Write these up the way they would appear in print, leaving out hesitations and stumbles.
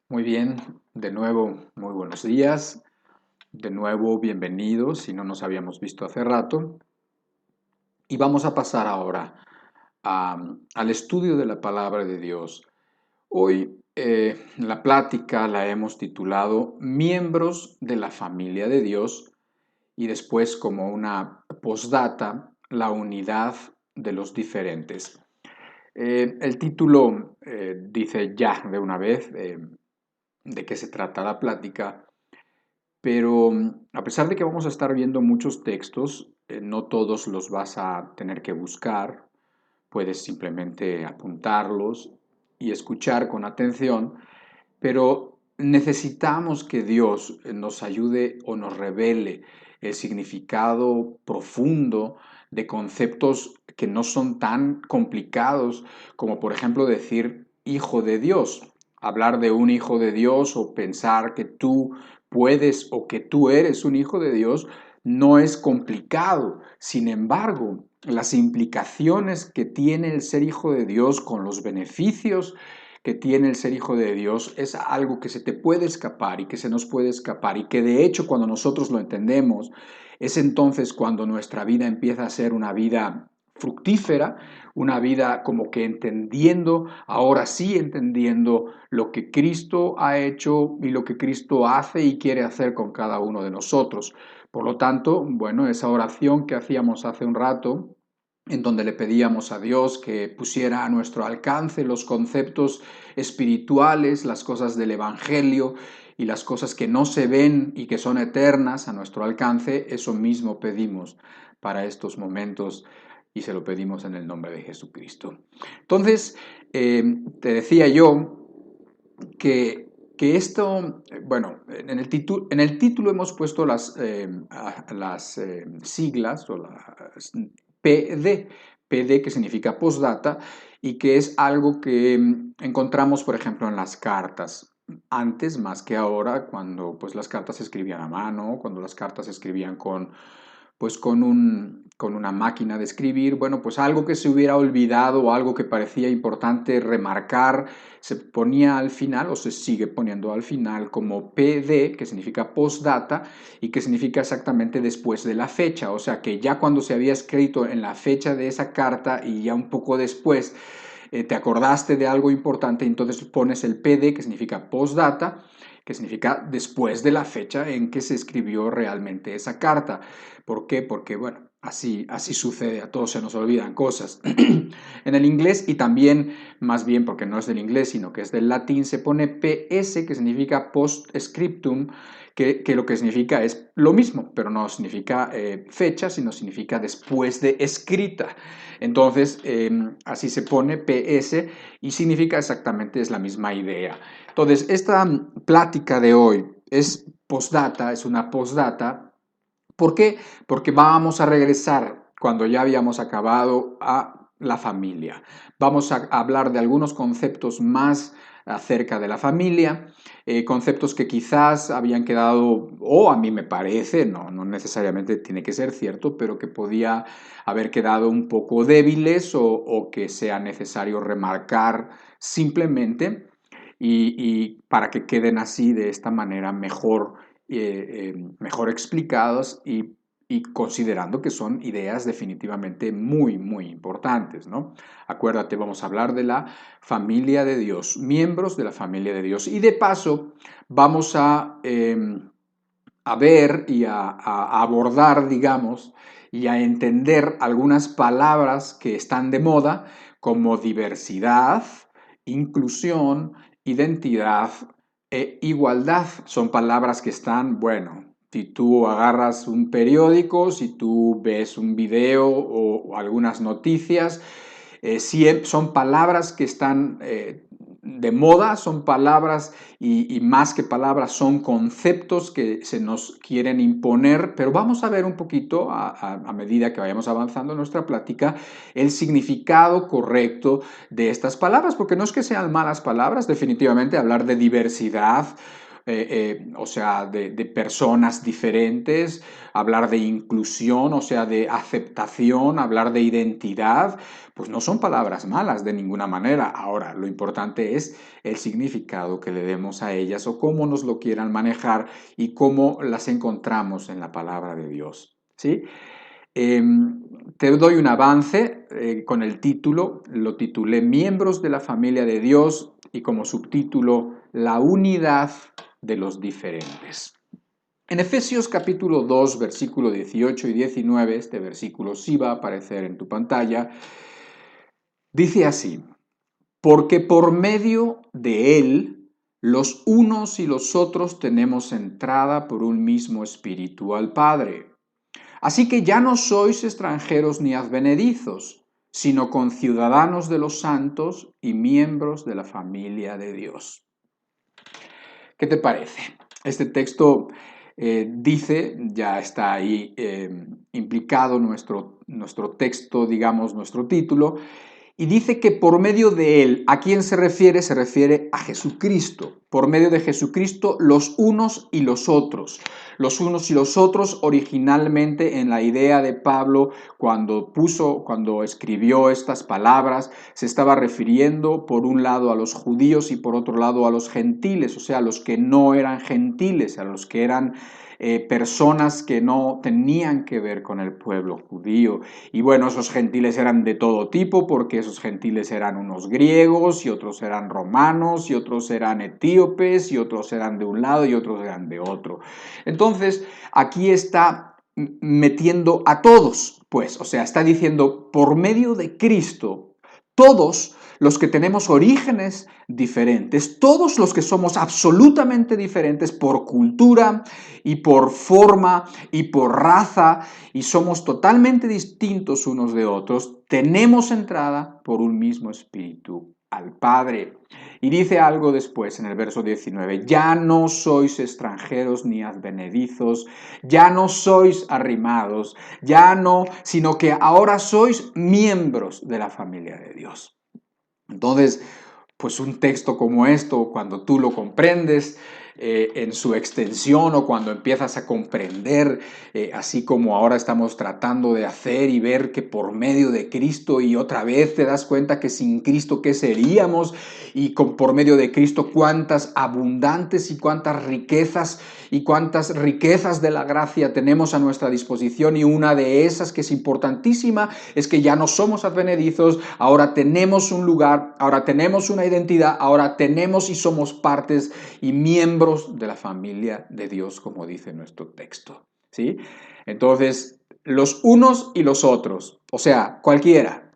Muy bien, de nuevo, muy buenos días. De nuevo, bienvenidos si no nos habíamos visto hace rato. Y vamos a pasar ahora al estudio de la palabra de Dios. Hoy la plática la hemos titulado Miembros de la familia de Dios y después como una postdata, la unidad de los diferentes. El título dice ya de una vez de qué se trata la plática. Pero a pesar de que vamos a estar viendo muchos textos, no todos los vas a tener que buscar, puedes simplemente apuntarlos y escuchar con atención, pero necesitamos que Dios nos ayude o nos revele el significado profundo de conceptos que no son tan complicados como por ejemplo decir hijo de Dios. Hablar de un hijo de Dios o pensar que tú puedes o que tú eres un hijo de Dios no es complicado. Sin embargo, las implicaciones que tiene el ser hijo de Dios con los beneficios que tiene el ser hijo de Dios es algo que se te puede escapar y que se nos puede escapar y que de hecho cuando nosotros lo entendemos es entonces cuando nuestra vida empieza a ser una vida fructífera, una vida como que entendiendo, ahora sí entendiendo lo que Cristo ha hecho y lo que Cristo hace y quiere hacer con cada uno de nosotros. Por lo tanto, bueno, esa oración que hacíamos hace un rato, en donde le pedíamos a Dios que pusiera a nuestro alcance los conceptos espirituales, las cosas del Evangelio y las cosas que no se ven y que son eternas a nuestro alcance, eso mismo pedimos para estos momentos y se lo pedimos en el nombre de Jesucristo. Entonces, te decía yo que esto, bueno, en el título hemos puesto las siglas o las PD, PD que significa postdata y que es algo que encontramos, por ejemplo, en las cartas. Antes, más que ahora, cuando pues, las cartas se escribían a mano, cuando las cartas se escribían pues con una máquina de escribir, bueno, pues algo que se hubiera olvidado o algo que parecía importante remarcar, se ponía al final o se sigue poniendo al final como PD, que significa postdata y que significa exactamente después de la fecha, o sea que ya cuando se había escrito en la fecha de esa carta y ya un poco después te acordaste de algo importante, entonces pones el PD, que significa postdata, que significa después de la fecha en que se escribió realmente esa carta. ¿Por qué? Porque, bueno, así sucede, a todos se nos olvidan cosas. En el inglés y también, más bien porque no es del inglés, sino que es del latín, se pone PS, que significa postscriptum, que lo que significa es lo mismo, pero no significa fecha, sino significa después de escrita. Entonces, así se pone PS y significa exactamente, es la misma idea. Entonces, esta plática de hoy es postdata, es una postdata. ¿Por qué? Porque vamos a regresar cuando ya habíamos acabado a la familia. Vamos a hablar de algunos conceptos más acerca de la familia, conceptos que quizás habían quedado, o a mí me parece, no necesariamente tiene que ser cierto, pero que podía haber quedado un poco débiles o que sea necesario remarcar simplemente y para que queden así de esta manera mejor explicados y considerando que son ideas definitivamente muy importantes, ¿no? Acuérdate, vamos a hablar de la familia de Dios, miembros de la familia de Dios. Y de paso vamos a ver y a abordar, digamos, y a entender algunas palabras que están de moda como diversidad, inclusión, identidad e igualdad. Son palabras que están, bueno, si tú agarras un periódico, si tú ves un video o algunas noticias, son palabras que están de moda, son palabras y más que palabras son conceptos que se nos quieren imponer, pero vamos a ver un poquito a medida que vayamos avanzando en nuestra plática el significado correcto de estas palabras, porque no es que sean malas palabras, definitivamente hablar de diversidad o sea, de personas diferentes, hablar de inclusión, o sea, de aceptación, hablar de identidad, pues no son palabras malas de ninguna manera. Ahora, lo importante es el significado que le demos a ellas o cómo nos lo quieran manejar y cómo las encontramos en la palabra de Dios, ¿sí? Eh, Te doy un avance con el título, lo titulé Miembros de la familia de Dios y como subtítulo La unidad de los diferentes. En Efesios capítulo 2, versículo 18 y 19, este versículo sí va a aparecer en tu pantalla, dice así: porque por medio de él, los unos y los otros tenemos entrada por un mismo espíritu al Padre. Así que ya no sois extranjeros ni advenedizos, sino conciudadanos de los santos y miembros de la familia de Dios. ¿Qué te parece? Este texto dice, ya está ahí implicado nuestro texto, digamos, nuestro título, y dice que por medio de él, ¿a quién se refiere? Se refiere a Jesucristo. Por medio de Jesucristo, los unos y los otros. Los unos y los otros, originalmente en la idea de Pablo, cuando escribió estas palabras, se estaba refiriendo por un lado a los judíos y por otro lado a los gentiles, o sea, a los que no eran gentiles, a los que eran personas que no tenían que ver con el pueblo judío. Y bueno, esos gentiles eran de todo tipo, porque esos gentiles eran unos griegos, y otros eran romanos, y otros eran etíopes, y otros eran de un lado, y otros eran de otro. Entonces, aquí está metiendo a todos, pues, o sea, está diciendo, por medio de Cristo, todos los que tenemos orígenes diferentes, todos los que somos absolutamente diferentes por cultura y por forma y por raza y somos totalmente distintos unos de otros, tenemos entrada por un mismo espíritu al Padre. Y dice algo después en el verso 19, ya no sois extranjeros ni advenedizos, ya no sois arrimados, ya no, sino que ahora sois miembros de la familia de Dios. Entonces, pues un texto como esto, cuando tú lo comprendes en su extensión o cuando empiezas a comprender, así como ahora estamos tratando de hacer y ver que por medio de Cristo y otra vez te das cuenta que sin Cristo qué seríamos y por medio de Cristo cuántas abundantes y cuántas riquezas de la gracia tenemos a nuestra disposición, y una de esas que es importantísima es que ya no somos advenedizos, ahora tenemos un lugar, ahora tenemos una identidad, ahora tenemos y somos partes y miembros de la familia de Dios, como dice nuestro texto, ¿sí? Entonces, los unos y los otros, o sea, cualquiera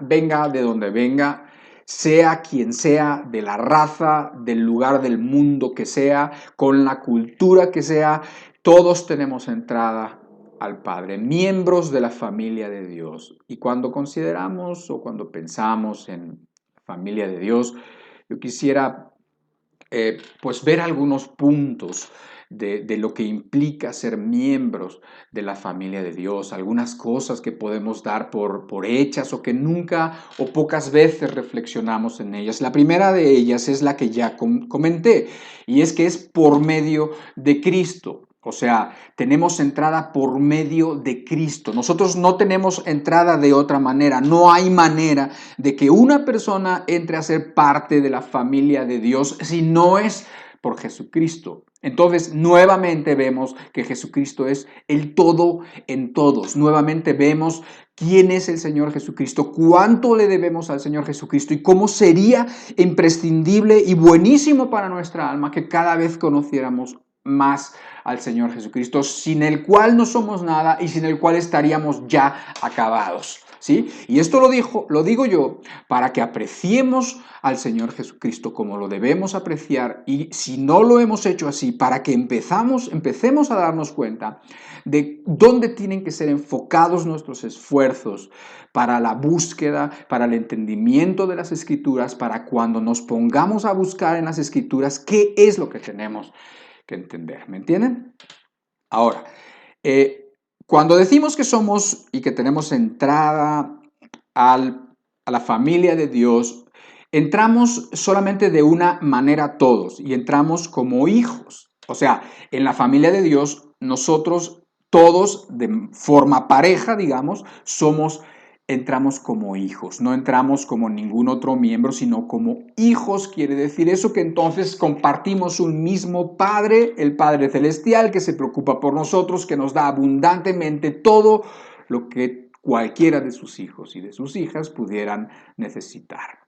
venga de donde venga, sea quien sea, de la raza, del lugar del mundo que sea, con la cultura que sea, todos tenemos entrada al Padre, miembros de la familia de Dios. Y cuando consideramos o cuando pensamos en familia de Dios, yo quisiera pues ver algunos puntos de lo que implica ser miembros de la familia de Dios, algunas cosas que podemos dar por hechas o que nunca o pocas veces reflexionamos en ellas. La primera de ellas es la que ya comenté, y es que es por medio de Cristo. O sea, tenemos entrada por medio de Cristo. Nosotros no tenemos entrada de otra manera. No hay manera de que una persona entre a ser parte de la familia de Dios si no es por Jesucristo. Entonces, nuevamente vemos que Jesucristo es el todo en todos. Nuevamente vemos quién es el Señor Jesucristo, cuánto le debemos al Señor Jesucristo y cómo sería imprescindible y buenísimo para nuestra alma que cada vez conociéramos más al Señor Jesucristo, sin el cual no somos nada y sin el cual estaríamos ya acabados. ¿Sí? Y esto lo digo yo para que apreciemos al Señor Jesucristo como lo debemos apreciar, y si no lo hemos hecho así, para que empecemos a darnos cuenta de dónde tienen que ser enfocados nuestros esfuerzos para la búsqueda, para el entendimiento de las Escrituras, para cuando nos pongamos a buscar en las Escrituras qué es lo que tenemos que entender. ¿Me entienden? Ahora, cuando decimos que somos y que tenemos entrada a la familia de Dios, entramos solamente de una manera todos y entramos como hijos. O sea, en la familia de Dios, nosotros todos de forma pareja, digamos, entramos como hijos, no entramos como ningún otro miembro, sino como hijos. Quiere decir eso que entonces compartimos un mismo Padre, el Padre Celestial, que se preocupa por nosotros, que nos da abundantemente todo lo que cualquiera de sus hijos y de sus hijas pudieran necesitar.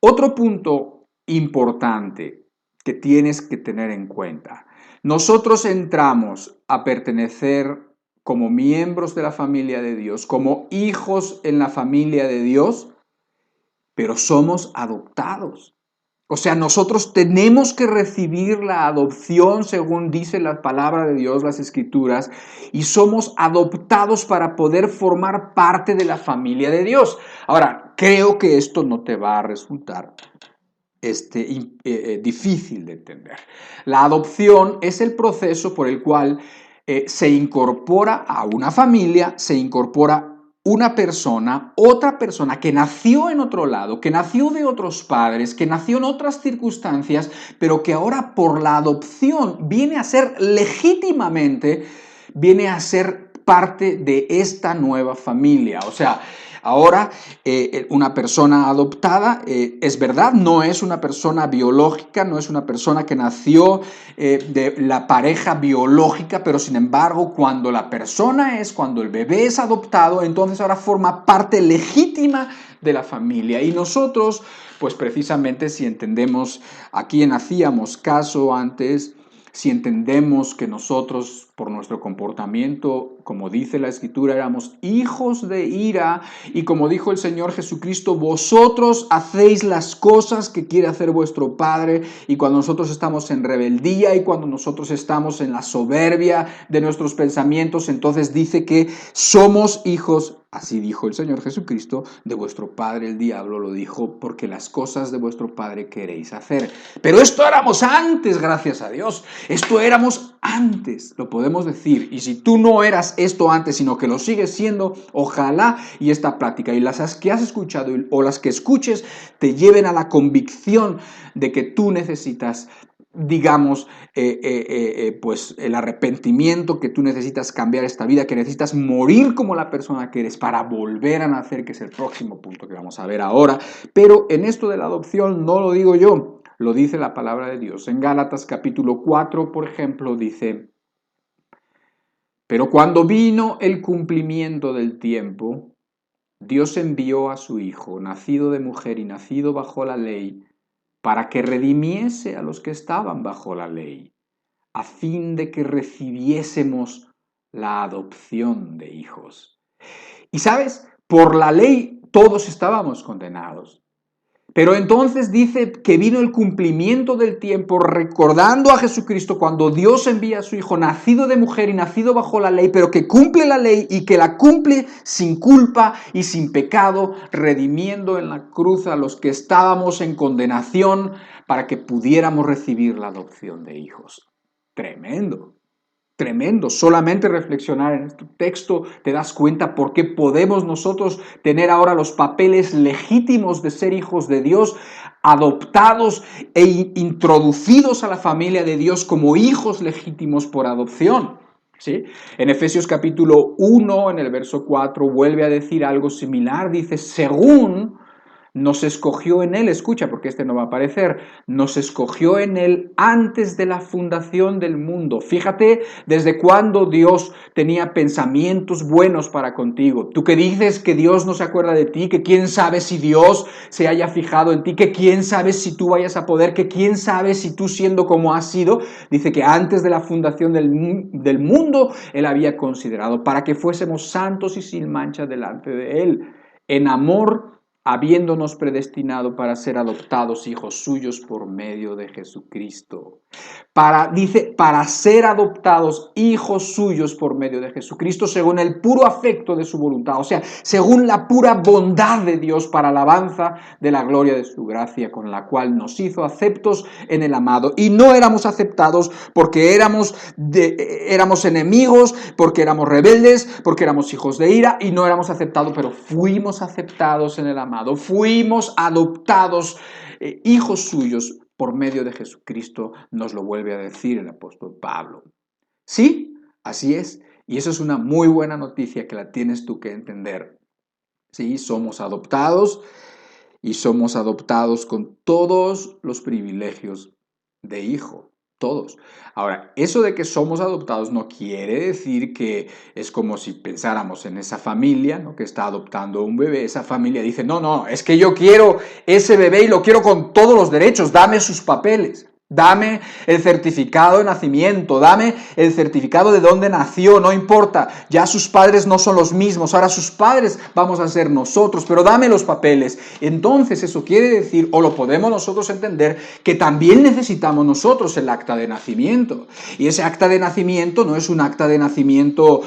Otro punto importante que tienes que tener en cuenta. Nosotros entramos a pertenecer como miembros de la familia de Dios, como hijos en la familia de Dios, pero somos adoptados. O sea, nosotros tenemos que recibir la adopción según dice la palabra de Dios, las Escrituras, y somos adoptados para poder formar parte de la familia de Dios. Ahora, creo que esto no te va a resultar difícil de entender. La adopción es el proceso por el cual se incorpora a una familia, se incorpora una persona, otra persona que nació en otro lado, que nació de otros padres, que nació en otras circunstancias, pero que ahora por la adopción viene a ser legítimamente, viene a ser parte de esta nueva familia. O sea, ahora, una persona adoptada, es verdad, no es una persona biológica, no es una persona que nació de la pareja biológica, pero sin embargo, cuando cuando el bebé es adoptado, entonces ahora forma parte legítima de la familia. Y nosotros, pues precisamente si entendemos a quién hacíamos caso antes, si entendemos que nosotros, por nuestro comportamiento, como dice la Escritura, éramos hijos de ira, y como dijo el Señor Jesucristo, vosotros hacéis las cosas que quiere hacer vuestro Padre, y cuando nosotros estamos en rebeldía y cuando nosotros estamos en la soberbia de nuestros pensamientos, entonces dice que somos hijos. Así dijo el Señor Jesucristo, de vuestro padre el diablo lo dijo, porque las cosas de vuestro padre queréis hacer. Pero esto éramos antes, gracias a Dios. Esto éramos antes, lo podemos decir. Y si tú no eras esto antes, sino que lo sigues siendo, ojalá y esta práctica y las que has escuchado o las que escuches te lleven a la convicción de que tú necesitas, digamos, pues el arrepentimiento, que tú necesitas cambiar esta vida, que necesitas morir como la persona que eres para volver a nacer, que es el próximo punto que vamos a ver ahora. Pero en esto de la adopción no lo digo yo, lo dice la palabra de Dios. En Gálatas capítulo 4, por ejemplo, dice: pero cuando vino el cumplimiento del tiempo, Dios envió a su Hijo, nacido de mujer y nacido bajo la ley, para que redimiese a los que estaban bajo la ley, a fin de que recibiésemos la adopción de hijos. Y sabes, por la ley todos estábamos condenados. Pero entonces dice que vino el cumplimiento del tiempo, recordando a Jesucristo cuando Dios envía a su Hijo, nacido de mujer y nacido bajo la ley, pero que cumple la ley y que la cumple sin culpa y sin pecado, redimiendo en la cruz a los que estábamos en condenación para que pudiéramos recibir la adopción de hijos. Tremendo. Tremendo, solamente reflexionar en este texto te das cuenta por qué podemos nosotros tener ahora los papeles legítimos de ser hijos de Dios, adoptados e introducidos a la familia de Dios como hijos legítimos por adopción. ¿Sí? En Efesios capítulo 1, en el verso 4, vuelve a decir algo similar, dice: según nos escogió en Él, escucha, porque no va a aparecer, nos escogió en Él antes de la fundación del mundo. Fíjate desde cuándo Dios tenía pensamientos buenos para contigo. Tú que dices que Dios no se acuerda de ti, que quién sabe si Dios se haya fijado en ti, que quién sabe si tú vayas a poder, que quién sabe si tú siendo como has sido, dice que antes de la fundación del mundo Él había considerado para que fuésemos santos y sin mancha delante de Él, en amor, habiéndonos predestinado para ser adoptados hijos suyos por medio de Jesucristo. Dice, para ser adoptados hijos suyos por medio de Jesucristo, según el puro afecto de su voluntad, o sea, según la pura bondad de Dios, para alabanza de la gloria de su gracia, con la cual nos hizo aceptos en el amado. Y no éramos aceptados porque éramos enemigos, porque éramos rebeldes, porque éramos hijos de ira, y no éramos aceptados, pero fuimos aceptados en el amado amado, fuimos adoptados, hijos suyos por medio de Jesucristo, nos lo vuelve a decir el apóstol Pablo. Sí, así es, y eso es una muy buena noticia que la tienes tú que entender. Sí, somos adoptados y somos adoptados con todos los privilegios de hijo. Todos. Ahora, eso de que somos adoptados no quiere decir que es como si pensáramos en esa familia, ¿no?, que está adoptando un bebé. Esa familia dice, no, es que yo quiero ese bebé y lo quiero con todos los derechos, dame sus papeles. Dame el certificado de nacimiento, dame el certificado de dónde nació, no importa, ya sus padres no son los mismos, ahora sus padres vamos a ser nosotros, pero dame los papeles. Entonces eso quiere decir, o lo podemos nosotros entender, que también necesitamos nosotros el acta de nacimiento. Y ese acta de nacimiento no es un acta de nacimiento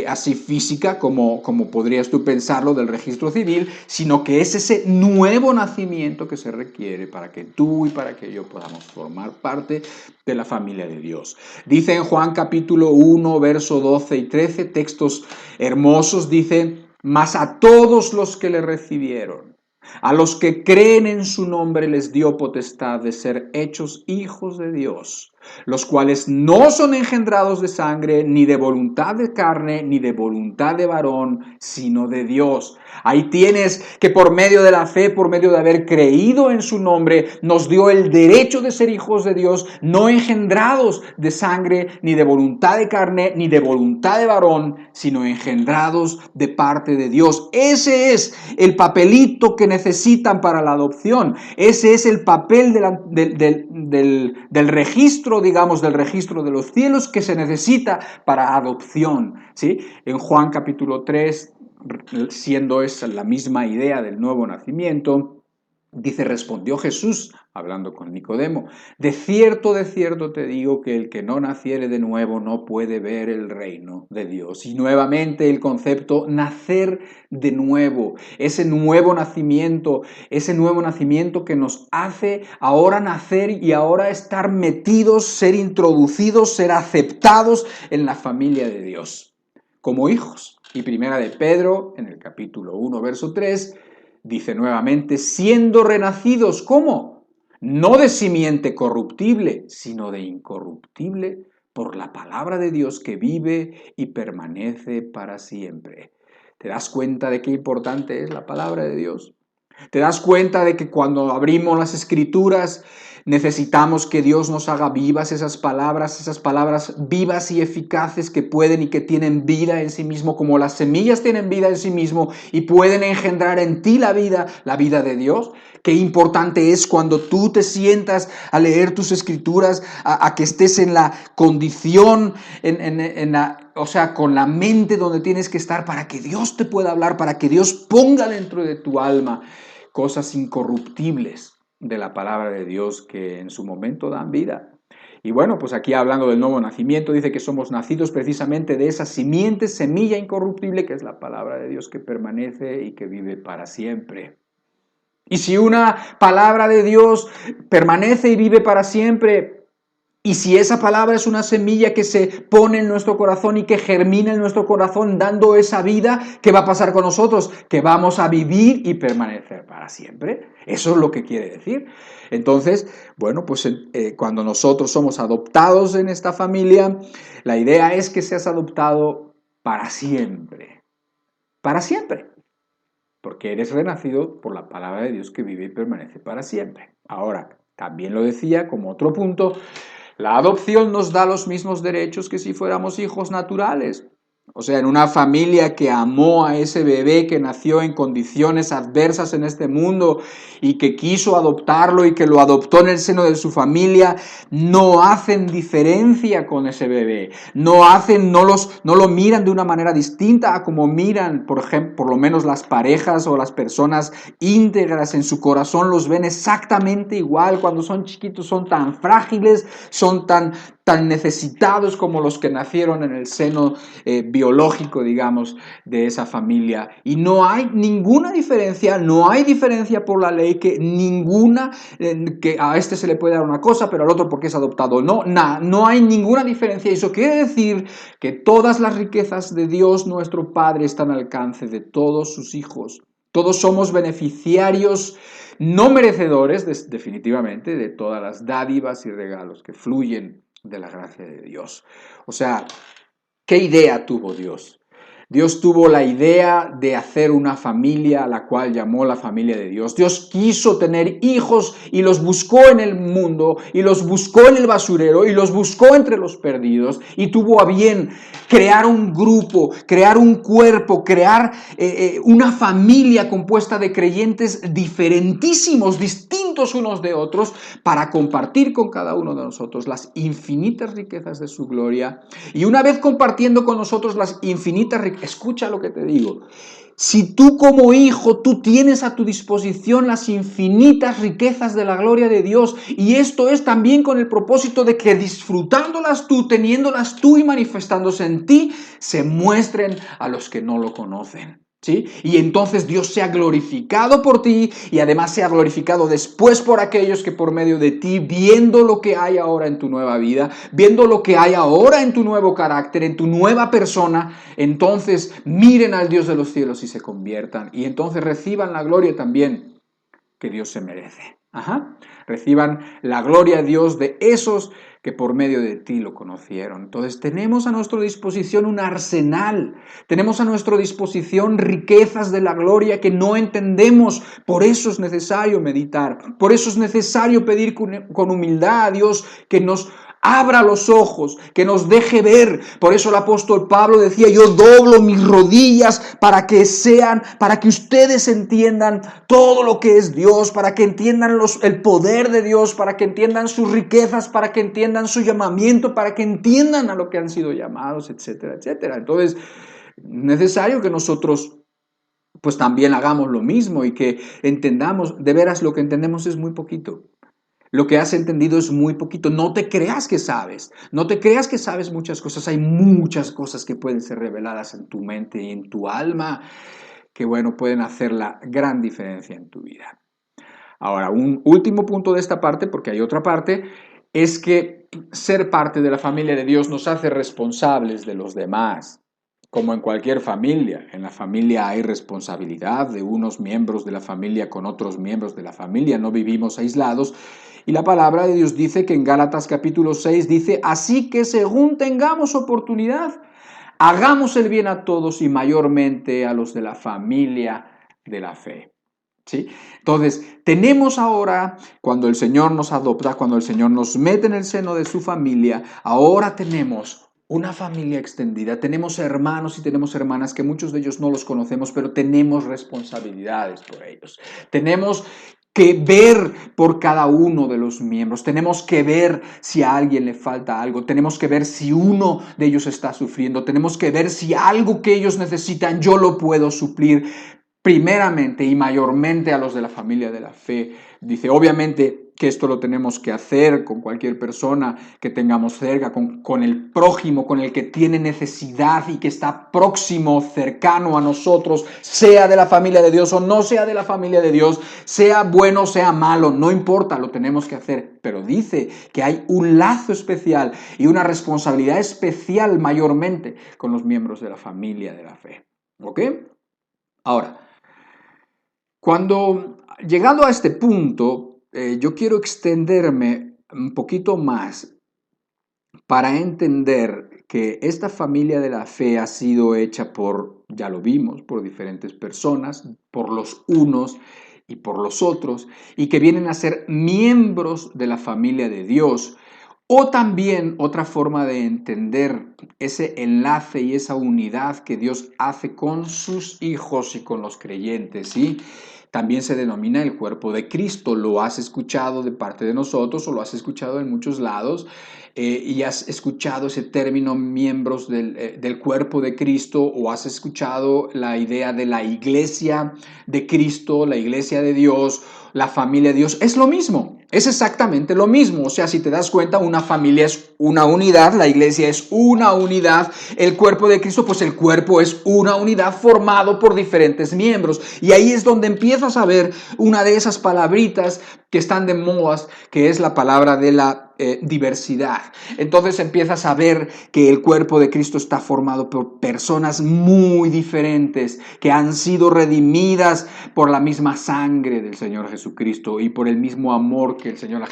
así física, como podrías tú pensarlo del registro civil, sino que es ese nuevo nacimiento que se requiere para que tú y para que yo podamos formar parte de la familia de Dios. Dice en Juan capítulo 1, verso 12 y 13, textos hermosos, dice, mas a todos los que le recibieron, a los que creen en su nombre les dio potestad de ser hechos hijos de Dios, los cuales no son engendrados de sangre, ni de voluntad de carne, ni de voluntad de varón, sino de Dios. Ahí tienes que por medio de la fe, por medio de haber creído en su nombre, nos dio el derecho de ser hijos de Dios, no engendrados de sangre, ni de voluntad de carne, ni de voluntad de varón, sino engendrados de parte de Dios. Ese es el papelito que necesitan para la adopción. Ese es el papel del registro, digamos, del registro de los cielos que se necesita para adopción, ¿sí? En Juan capítulo 3, siendo esa la misma idea del nuevo nacimiento, dice, respondió Jesús, hablando con Nicodemo, de cierto te digo que el que no naciere de nuevo no puede ver el reino de Dios. Y nuevamente el concepto nacer de nuevo, ese nuevo nacimiento que nos hace ahora nacer y ahora estar metidos, ser introducidos, ser aceptados en la familia de Dios, como hijos. Y primera de Pedro, en el capítulo 1, verso 3, dice nuevamente, siendo renacidos, ¿cómo? No de simiente corruptible, sino de incorruptible, por la palabra de Dios que vive y permanece para siempre. ¿Te das cuenta de qué importante es la palabra de Dios? ¿Te das cuenta de que cuando abrimos las Escrituras necesitamos que Dios nos haga vivas esas palabras vivas y eficaces que pueden y que tienen vida en sí mismo, como las semillas tienen vida en sí mismo y pueden engendrar en ti la vida de Dios? Qué importante es cuando tú te sientas a leer tus Escrituras, a que estés en la condición, o sea, con la mente donde tienes que estar para que Dios te pueda hablar, para que Dios ponga dentro de tu alma cosas incorruptibles de la palabra de Dios que en su momento dan vida. Y bueno, pues aquí hablando del nuevo nacimiento, dice que somos nacidos precisamente de esa simiente, semilla incorruptible, que es la palabra de Dios que permanece y que vive para siempre. Y si una palabra de Dios permanece y vive para siempre, y si esa palabra es una semilla que se pone en nuestro corazón y que germina en nuestro corazón dando esa vida, ¿qué va a pasar con nosotros? Que vamos a vivir y permanecer para siempre. Eso es lo que quiere decir. Entonces, bueno, pues cuando nosotros somos adoptados en esta familia, la idea es que seas adoptado para siempre. Para siempre. Porque eres renacido por la palabra de Dios que vive y permanece para siempre. Ahora, también lo decía como otro punto, la adopción nos da los mismos derechos que si fuéramos hijos naturales. O sea, en una familia que amó a ese bebé que nació en condiciones adversas en este mundo y que quiso adoptarlo y que lo adoptó en el seno de su familia, no hacen diferencia con ese bebé. No lo miran de una manera distinta a como miran, por ejemplo, por lo menos las parejas o las personas íntegras en su corazón los ven exactamente igual. Cuando son chiquitos son tan frágiles, son tan necesitados como los que nacieron en el seno biológico, digamos, de esa familia. Y no hay ninguna diferencia, no hay diferencia por la ley, que que a este se le puede dar una cosa, pero al otro porque es adoptado. No hay ninguna diferencia. Eso quiere decir que todas las riquezas de Dios, nuestro Padre, están al alcance de todos sus hijos. Todos somos beneficiarios no merecedores, definitivamente, de todas las dádivas y regalos que fluyen de la gracia de Dios. O sea, ¿qué idea tuvo Dios? Dios tuvo la idea de hacer una familia a la cual llamó la familia de Dios. Dios quiso tener hijos y los buscó en el mundo, y los buscó en el basurero, y los buscó entre los perdidos, y tuvo a bien crear un grupo, crear un cuerpo, crear una familia compuesta de creyentes diferentísimos, distintos unos de otros, para compartir con cada uno de nosotros las infinitas riquezas de su gloria. Y una vez compartiendo con nosotros las infinitas riquezas, escucha lo que te digo, si tú como hijo, tú tienes a tu disposición las infinitas riquezas de la gloria de Dios, y esto es también con el propósito de que disfrutándolas tú, teniéndolas tú y manifestándose en ti, se muestren a los que no lo conocen. ¿Sí? Y entonces Dios sea glorificado por ti, y además sea glorificado después por aquellos que por medio de ti, viendo lo que hay ahora en tu nueva vida, viendo lo que hay ahora en tu nuevo carácter, en tu nueva persona, entonces miren al Dios de los cielos y se conviertan, y entonces reciban la gloria también que Dios se merece. Reciban la gloria a Dios de esos que por medio de ti lo conocieron. Entonces tenemos a nuestra disposición un arsenal, tenemos a nuestra disposición riquezas de la gloria que no entendemos. Por eso es necesario meditar, por eso es necesario pedir con humildad a Dios que nos abra los ojos, que nos deje ver. Por eso el apóstol Pablo decía: yo doblo mis rodillas para que ustedes entiendan todo lo que es Dios, para que entiendan el poder de Dios, para que entiendan sus riquezas, para que entiendan su llamamiento, para que entiendan a lo que han sido llamados, etcétera, etcétera. Entonces, es necesario que nosotros pues también hagamos lo mismo y que entendamos. De veras, lo que entendemos es muy poquito. Lo que has entendido es muy poquito. No te creas que sabes. No te creas que sabes muchas cosas. Hay muchas cosas que pueden ser reveladas en tu mente y en tu alma que, bueno, pueden hacer la gran diferencia en tu vida. Ahora, un último punto de esta parte, porque hay otra parte, es que ser parte de la familia de Dios nos hace responsables de los demás. Como en cualquier familia, en la familia hay responsabilidad de unos miembros de la familia con otros miembros de la familia. No vivimos aislados. Y la palabra de Dios dice que en Gálatas capítulo 6 dice: así que según tengamos oportunidad, hagamos el bien a todos y mayormente a los de la familia de la fe. ¿Sí? Entonces, tenemos ahora, cuando el Señor nos adopta, cuando el Señor nos mete en el seno de su familia, ahora tenemos una familia extendida, tenemos hermanos y tenemos hermanas que muchos de ellos no los conocemos, pero tenemos responsabilidades por ellos. Tenemos que ver por cada uno de los miembros, tenemos que ver si a alguien le falta algo, tenemos que ver si uno de ellos está sufriendo, tenemos que ver si algo que ellos necesitan yo lo puedo suplir. Primeramente y mayormente a los de la familia de la fe. Dice, obviamente que esto lo tenemos que hacer con cualquier persona que tengamos cerca, con el prójimo, con el que tiene necesidad y que está próximo, cercano a nosotros, sea de la familia de Dios o no sea de la familia de Dios, sea bueno o sea malo, no importa, lo tenemos que hacer. Pero dice que hay un lazo especial y una responsabilidad especial mayormente con los miembros de la familia de la fe. ¿Ok? Ahora, llegando a este punto, yo quiero extenderme un poquito más para entender que esta familia de la fe ha sido hecha ya lo vimos, por diferentes personas, por los unos y por los otros, y que vienen a ser miembros de la familia de Dios. O también otra forma de entender ese enlace y esa unidad que Dios hace con sus hijos y con los creyentes, ¿sí? También se denomina el cuerpo de Cristo. Lo has escuchado de parte de nosotros o lo has escuchado en muchos lados y has escuchado ese término miembros del cuerpo de Cristo, o has escuchado la idea de la iglesia de Cristo, la iglesia de Dios, la familia de Dios. Es lo mismo. Es exactamente lo mismo. O sea, si te das cuenta, una familia es una unidad, la iglesia es una unidad, el cuerpo de Cristo, pues el cuerpo es una unidad formado por diferentes miembros. Y ahí es donde empiezas a ver una de esas palabritas que están de moda, que es la palabra de la diversidad. Entonces empiezas a ver que el cuerpo de Cristo está formado por personas muy diferentes, que han sido redimidas por la misma sangre del Señor Jesucristo y por el mismo amor que el Señor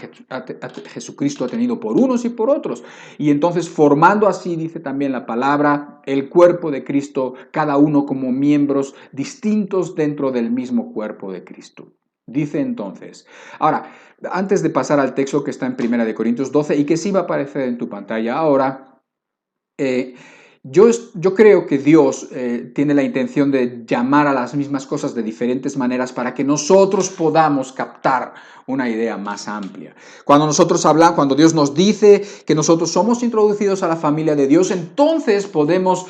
Jesucristo ha tenido por unos y por otros. Y entonces formando así, dice también la palabra, el cuerpo de Cristo, cada uno como miembros distintos dentro del mismo cuerpo de Cristo. Dice entonces, ahora, antes de pasar al texto que está en 1 Corintios 12 y que sí va a aparecer en tu pantalla ahora, yo creo que Dios tiene la intención de llamar a las mismas cosas de diferentes maneras para que nosotros podamos captar una idea más amplia. Cuando nosotros hablamos, cuando Dios nos dice que nosotros somos introducidos a la familia de Dios, entonces podemos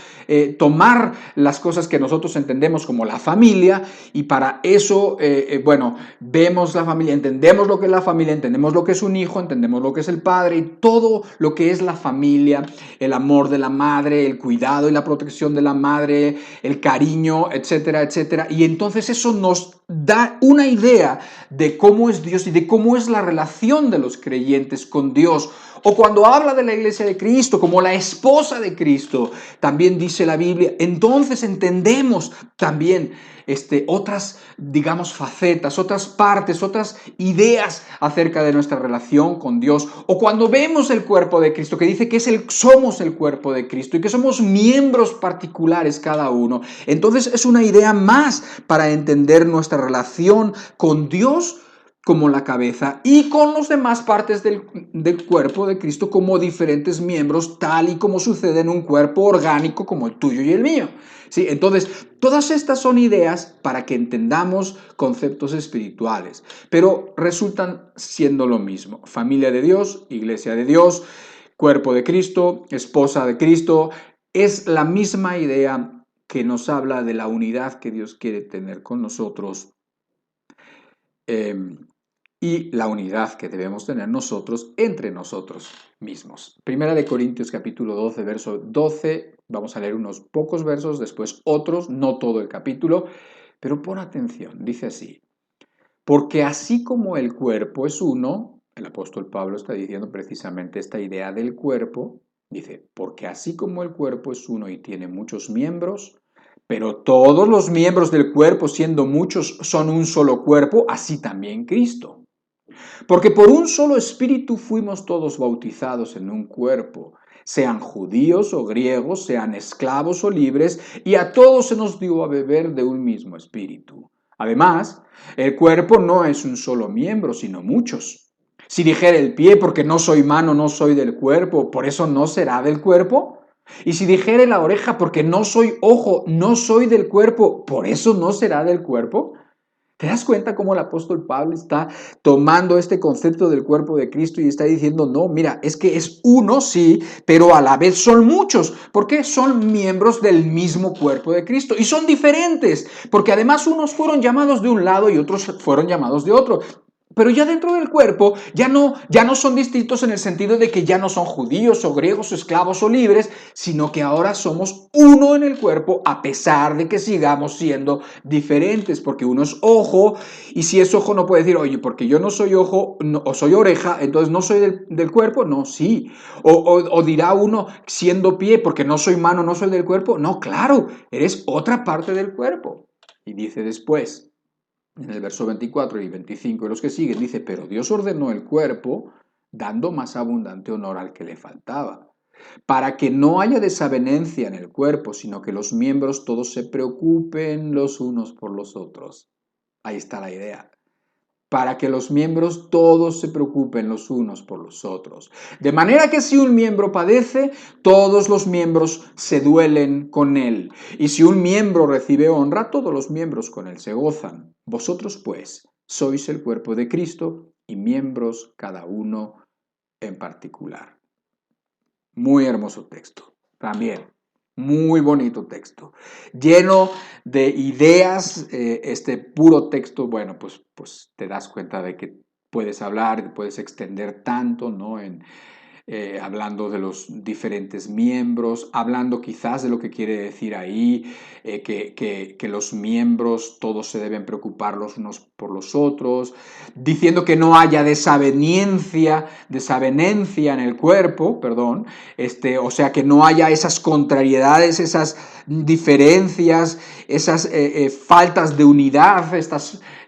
tomar las cosas que nosotros entendemos como la familia y para eso, bueno, vemos la familia, entendemos lo que es la familia, entendemos lo que es un hijo, entendemos lo que es el padre y todo lo que es la familia, el amor de la madre, el cuidado y la protección de la madre, el cariño, etcétera, etcétera. Y entonces eso nos da una idea de cómo es Dios y de cómo es la relación de los creyentes con Dios. O cuando habla de la iglesia de Cristo como la esposa de Cristo, también dice la Biblia, entonces entendemos también otras, digamos, facetas, otras partes, otras ideas acerca de nuestra relación con Dios. O cuando vemos el cuerpo de Cristo, que dice que somos el cuerpo de Cristo y que somos miembros particulares cada uno. Entonces es una idea más para entender nuestra relación con Dios como la cabeza y con las demás partes del cuerpo de Cristo como diferentes miembros, tal y como sucede en un cuerpo orgánico como el tuyo y el mío. ¿Sí? Entonces, todas estas son ideas para que entendamos conceptos espirituales, pero resultan siendo lo mismo. Familia de Dios, iglesia de Dios, cuerpo de Cristo, esposa de Cristo, es la misma idea que nos habla de la unidad que Dios quiere tener con nosotros. Y la unidad que debemos tener nosotros entre nosotros mismos. Primera de Corintios capítulo 12, verso 12, vamos a leer unos pocos versos, después otros, no todo el capítulo, pero pon atención, dice así, porque así como el cuerpo es uno, el apóstol Pablo está diciendo precisamente esta idea del cuerpo, dice, porque así como el cuerpo es uno y tiene muchos miembros, pero todos los miembros del cuerpo, siendo muchos, son un solo cuerpo, así también Cristo. Porque por un solo espíritu fuimos todos bautizados en un cuerpo, sean judíos o griegos, sean esclavos o libres, y a todos se nos dio a beber de un mismo espíritu. Además, el cuerpo no es un solo miembro, sino muchos. Si dijera el pie, porque no soy mano, no soy del cuerpo, ¿por eso no será del cuerpo? Y si dijere la oreja, porque no soy ojo, no soy del cuerpo, ¿por eso no será del cuerpo? ¿Te das cuenta cómo el apóstol Pablo está tomando este concepto del cuerpo de Cristo y está diciendo, no, mira, es que es uno, sí, pero a la vez son muchos, porque son miembros del mismo cuerpo de Cristo y son diferentes, porque además unos fueron llamados de un lado y otros fueron llamados de otro. Pero ya dentro del cuerpo ya no son distintos en el sentido de que ya no son judíos o griegos o esclavos o libres, sino que ahora somos uno en el cuerpo a pesar de que sigamos siendo diferentes, porque uno es ojo y si es ojo no puede decir, oye, porque yo no soy ojo no, o soy oreja, entonces no soy del cuerpo, no, sí. O dirá uno siendo pie, porque no soy mano, no soy del cuerpo, no, claro, eres otra parte del cuerpo. Y dice después, en el verso 24 y 25 y los que siguen, dice, pero Dios ordenó el cuerpo dando más abundante honor al que le faltaba, para que no haya desavenencia en el cuerpo, sino que los miembros todos se preocupen los unos por los otros. Ahí está la idea. Para que los miembros todos se preocupen los unos por los otros. De manera que si un miembro padece, todos los miembros se duelen con él. Y si un miembro recibe honra, todos los miembros con él se gozan. Vosotros, pues, sois el cuerpo de Cristo y miembros cada uno en particular. Muy hermoso texto. También. Muy bonito texto, lleno de ideas, este puro texto, bueno, pues te das cuenta de que puedes hablar, puedes extender tanto, ¿no? hablando de los diferentes miembros, hablando quizás de lo que quiere decir ahí, que los miembros todos se deben preocupar los unos por los otros, diciendo que no haya desavenencia en el cuerpo, perdón, o sea, que no haya esas contrariedades, esas diferencias, esas faltas de unidad,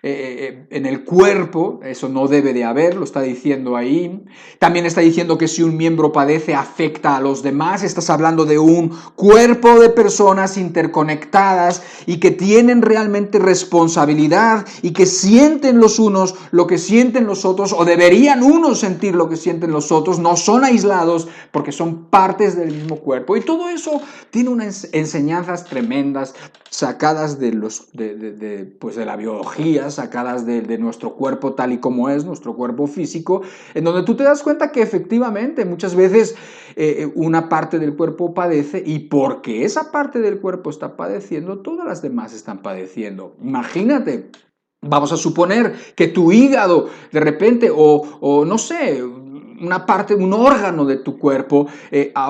en el cuerpo, eso no debe de haber, lo está diciendo ahí. También está diciendo que si un miembro padece, afecta a los demás. Estás hablando de un cuerpo de personas interconectadas y que tienen realmente responsabilidad y que sienten los unos lo que sienten los otros, o deberían unos sentir lo que sienten los otros. No son aislados porque son partes del mismo cuerpo. Y todo eso tiene unas enseñanzas tremendas sacadas de la biología, sacadas de nuestro cuerpo tal y como es, nuestro cuerpo físico, en donde tú te das cuenta que efectivamente muchas veces una parte del cuerpo padece, y porque esa parte del cuerpo está padeciendo, todas las demás están padeciendo. Imagínate, vamos a suponer que tu hígado de repente, o no sé, una parte, un órgano de tu cuerpo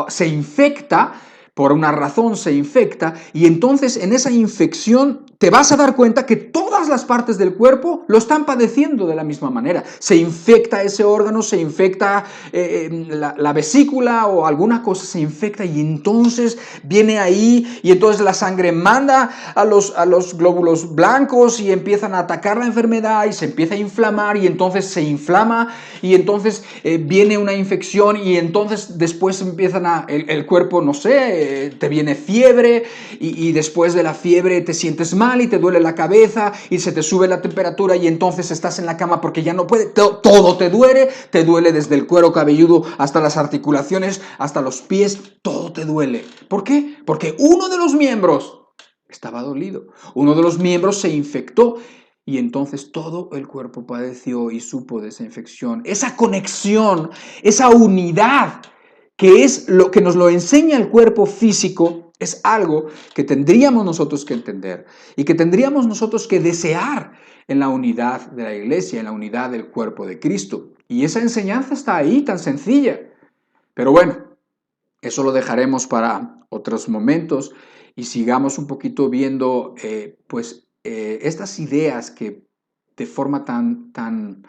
se infecta, por una razón se infecta, y entonces en esa infección te vas a dar cuenta que todas las partes del cuerpo lo están padeciendo de la misma manera. Se infecta ese órgano, se infecta la vesícula o alguna cosa se infecta, y entonces viene ahí, y entonces la sangre manda a los glóbulos blancos y empiezan a atacar la enfermedad y se empieza a inflamar, y entonces se inflama, y entonces viene una infección, y entonces después empiezan el cuerpo, no sé, te viene fiebre, y después de la fiebre te sientes mal y te duele la cabeza y se te sube la temperatura, y entonces estás en la cama porque ya no puedes, todo te duele desde el cuero cabelludo hasta las articulaciones, hasta los pies, todo te duele. ¿Por qué? Porque uno de los miembros estaba dolido, uno de los miembros se infectó, y entonces todo el cuerpo padeció y supo de esa infección. Esa conexión, esa unidad, que es lo que nos lo enseña el cuerpo físico, es algo que tendríamos nosotros que entender y que tendríamos nosotros que desear en la unidad de la iglesia, en la unidad del cuerpo de Cristo. Y esa enseñanza está ahí, tan sencilla. Pero bueno, eso lo dejaremos para otros momentos y sigamos un poquito viendo estas ideas que de forma tan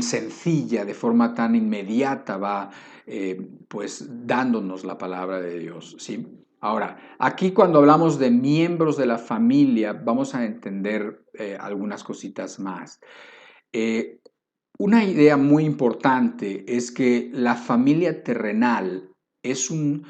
sencilla, de forma tan inmediata va pues dándonos la palabra de Dios, ¿sí? Ahora, aquí cuando hablamos de miembros de la familia, vamos a entender algunas cositas más. Eh, una idea muy importante es que la familia terrenal es un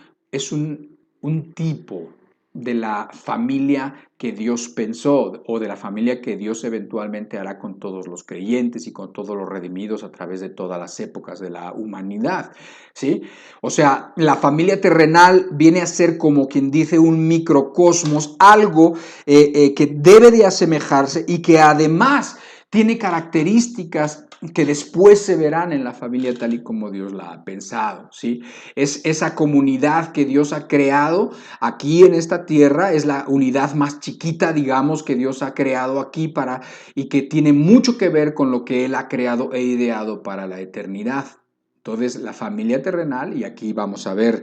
tipo de la familia que Dios pensó, o de la familia que Dios eventualmente hará con todos los creyentes y con todos los redimidos a través de todas las épocas de la humanidad, ¿sí? O sea, la familia terrenal viene a ser, como quien dice, un microcosmos, algo que debe de asemejarse y que además tiene características que después se verán en la familia tal y como Dios la ha pensado, ¿sí? Es esa comunidad que Dios ha creado aquí en esta tierra, es la unidad más chiquita, digamos, que Dios ha creado aquí y que tiene mucho que ver con lo que Él ha creado e ideado para la eternidad. Entonces, la familia terrenal, y aquí vas a ver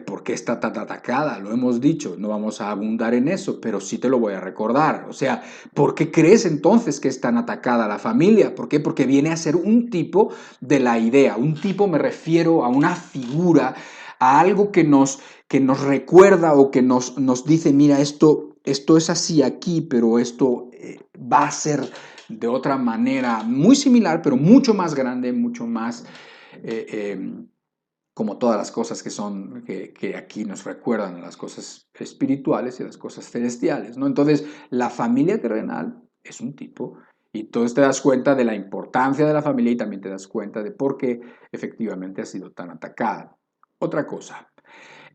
por qué está tan atacada, lo hemos dicho, no vamos a abundar en eso, pero sí te lo voy a recordar. O sea, ¿por qué crees entonces que es tan atacada la familia? ¿Por qué? Porque viene a ser un tipo de la idea, un tipo, me refiero a una figura, a algo que nos recuerda o que nos dice, mira, esto es así aquí, pero esto va a ser de otra manera, muy similar, pero mucho más grande, mucho más... Eh, eh, como todas las cosas que aquí nos recuerdan, las cosas espirituales y las cosas celestiales, ¿no? Entonces, la familia terrenal es un tipo, y entonces te das cuenta de la importancia de la familia y también te das cuenta de por qué efectivamente ha sido tan atacada. Otra cosa,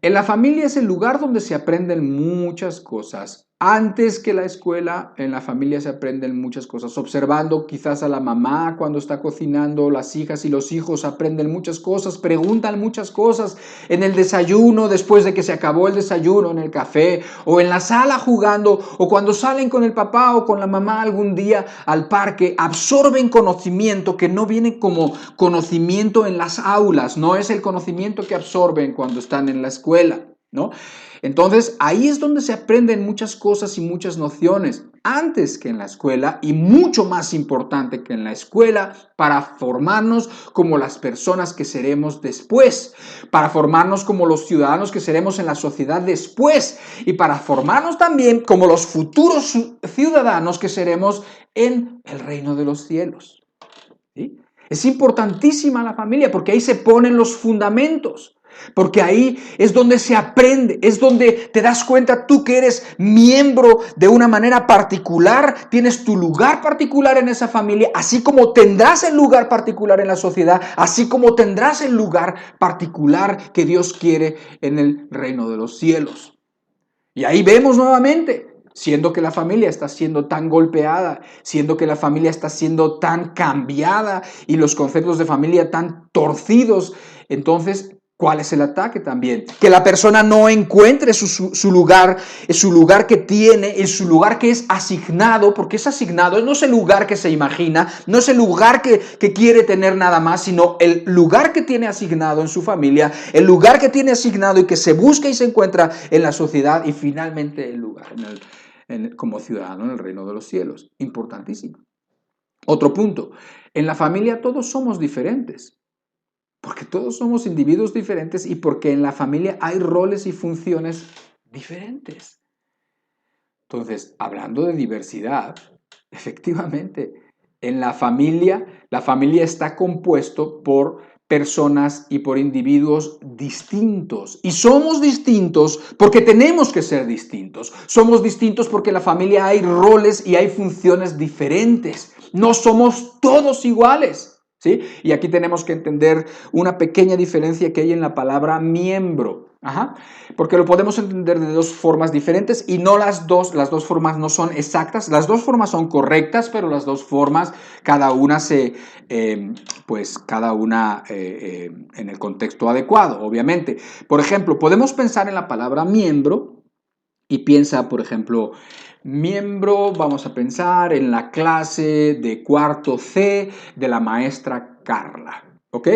en la familia es el lugar donde se aprenden muchas cosas Antes que la escuela, en la familia se aprenden muchas cosas. Observando quizás a la mamá cuando está cocinando, las hijas y los hijos aprenden muchas cosas, preguntan muchas cosas en el desayuno, después de que se acabó el desayuno, en el café, o en la sala jugando, o cuando salen con el papá o con la mamá algún día al parque, absorben conocimiento que no viene como conocimiento en las aulas, no es el conocimiento que absorben cuando están en la escuela, ¿no? Entonces, ahí es donde se aprenden muchas cosas y muchas nociones, antes que en la escuela y mucho más importante que en la escuela, para formarnos como las personas que seremos después, para formarnos como los ciudadanos que seremos en la sociedad después y para formarnos también como los futuros ciudadanos que seremos en el reino de los cielos. ¿Sí? Es importantísima la familia porque ahí se ponen los fundamentos. Porque ahí es donde se aprende, es donde te das cuenta tú que eres miembro de una manera particular, tienes tu lugar particular en esa familia, así como tendrás el lugar particular en la sociedad, así como tendrás el lugar particular que Dios quiere en el reino de los cielos. Y ahí vemos nuevamente, siendo que la familia está siendo tan golpeada, siendo que la familia está siendo tan cambiada y los conceptos de familia tan torcidos, entonces, ¿cuál es el ataque también? Que la persona no encuentre su lugar que tiene, su lugar que es asignado, porque es asignado, no es el lugar que se imagina, no es el lugar que quiere tener nada más, sino el lugar que tiene asignado en su familia, el lugar que tiene asignado y que se busca y se encuentra en la sociedad y finalmente el lugar como ciudadano en el reino de los cielos. Importantísimo. Otro punto, en la familia todos somos diferentes. Porque todos somos individuos diferentes y porque en la familia hay roles y funciones diferentes. Entonces, hablando de diversidad, efectivamente, en la familia está compuesto por personas y por individuos distintos. Y somos distintos porque tenemos que ser distintos. Somos distintos porque en la familia hay roles y hay funciones diferentes. No somos todos iguales. ¿Sí? Y aquí tenemos que entender una pequeña diferencia que hay en la palabra miembro. Ajá. Porque lo podemos entender de dos formas diferentes y no las dos formas no son exactas, las dos formas son correctas, pero las dos formas, cada una en el contexto adecuado, obviamente. Por ejemplo, podemos pensar en la palabra miembro y piensa, por ejemplo, miembro, vamos a pensar en la clase de cuarto C de la maestra Carla, ¿ok?